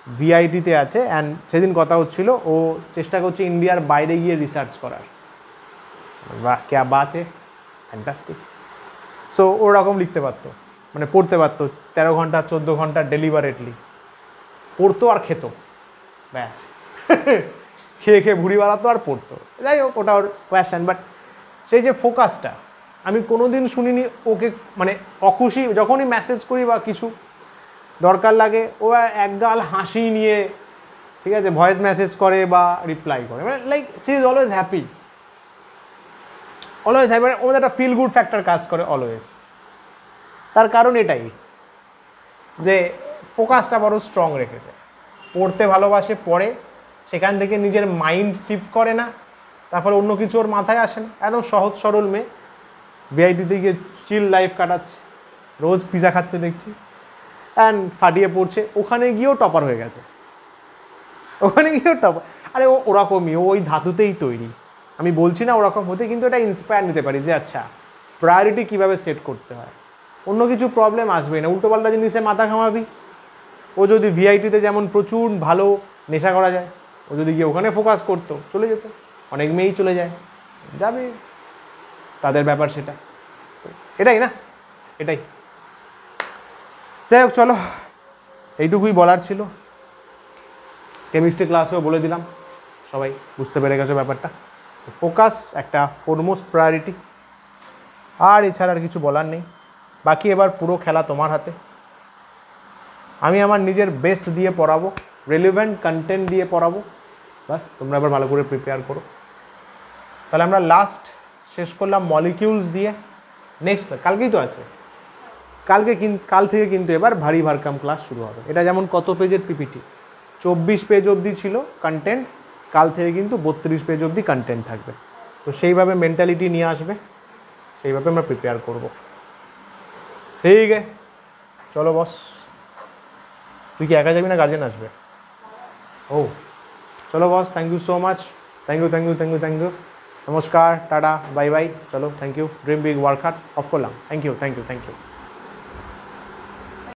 ভিআইটিতে আছে। অ্যান্ড সেদিন কথা হচ্ছিল, ও চেষ্টা করছে ইন্ডিয়ার বাইরে গিয়ে রিসার্চ করার। বাহ, ক্যা বাত হে, ফ্যান্টাস্টিক। সো ওরকম লিখতে পারতো, মানে পড়তে পারতো 13 ঘন্টা 14 ঘন্টা ডেলিভারেটলি পড়তো আর খেত, ব্যাস। খেয়ে খেয়ে ভুড়ি বাড়াতো আর পড়তো, যাই হোক ওটা ওর প্যাশন। বাট সেই যে ফোকাসটা, আমি কোনোদিন শুনিনি ওকে মানে অখুশি যখনই মেসেজ করি বা কিছু দরকার লাগে, ও একগাল হাসি নিয়ে, ঠিক আছে, ভয়েস মেসেজ করে বা রিপ্লাই করে, মানে like she is always happy, always happy. ওদের একটা ফিল গুড ফ্যাক্টর কাজ করে অলওয়েজ। তার কারণ এটাই যে ফোকাসটা বড় স্ট্রং রেখেছে, পড়তে ভালোবাসে, পড়ে, সেখান থেকে নিজের মাইন্ড শিফট করে না, তারপরে অন্য কিছু ওর মাথায় আসে না। একদম সহজ সরল মেয়ে, ভিআইটিতে গিয়ে চিল লাইফ কাটাচ্ছে, রোজ পিজা খাচ্ছে দেখছি অ্যান্ড ফাটিয়ে পড়ছে, ওখানে গিয়েও টপার হয়ে গেছে, ওখানে গিয়েও টপার। আরে ও ওরকমই, ও ওই ধাতুতেই তৈরি। আমি বলছি না ওরকম হতে, কিন্তু এটা ইন্সপায়ার নিতে পারি যে আচ্ছা প্রায়োরিটি কীভাবে সেট করতে হয়, অন্য কিছু প্রবলেম আসবে না, উল্টোপাল্টা জিনিসে মাথা ঘামাবি। ও যদি ভিআইটিতে যেমন প্রচুর ভালো নেশা করা যায়, ও যদি গিয়ে ওখানে ফোকাস করতো চলে যেত, অনেক মেয়েই চলে যায়, যাবে, তাদের ব্যাপার সেটা, এটাই না, এটাই। যাই হোক চলো, এইটুকুই বলার ছিল। কেমিস্ট্রি ক্লাসেও বলে দিলাম, সবাই বুঝতে পেরে গেছো ব্যাপারটা। ফোকাস একটা ফোরমোস্ট প্রায়োরিটি, আর এছাড়া আর কিছু বলার নেই। বাকি এবার পুরো খেলা তোমার হাতে। আমি আমার নিজের বেস্ট দিয়ে পড়াবো, রেলিভেন্ট কন্টেন্ট দিয়ে পড়াবো, বাস তোমরা এবার ভালো করে প্রিপেয়ার করো। তাহলে আমরা লাস্ট শেষ করলাম মলিকিউলস দিয়ে। নেক্সট কালকেই তো আছে, কাল থেকে কিন্তু এবার ভারী ভারকাম ক্লাস শুরু হবে। এটা যেমন কত পেজের পিপিটি, 24 পেজ অবধি ছিল কন্টেন্ট, কাল থেকে কিন্তু 32 পেজ অবধি কন্টেন্ট থাকবে। তো সেইভাবে মেন্টালিটি নিয়ে আসবে, সেইভাবে আমরা প্রিপেয়ার করব। ঠিক আছে, চলো বস। তুই কি একা যাবি না গার্জেন আসবে? ও চলো boss, thank you so much, thank you thank you thank you thank you, নমস্কার, টাটা, বাই বাই, চলো, thank you, dream big, work hard, off করলাম, thank you thank you thank you.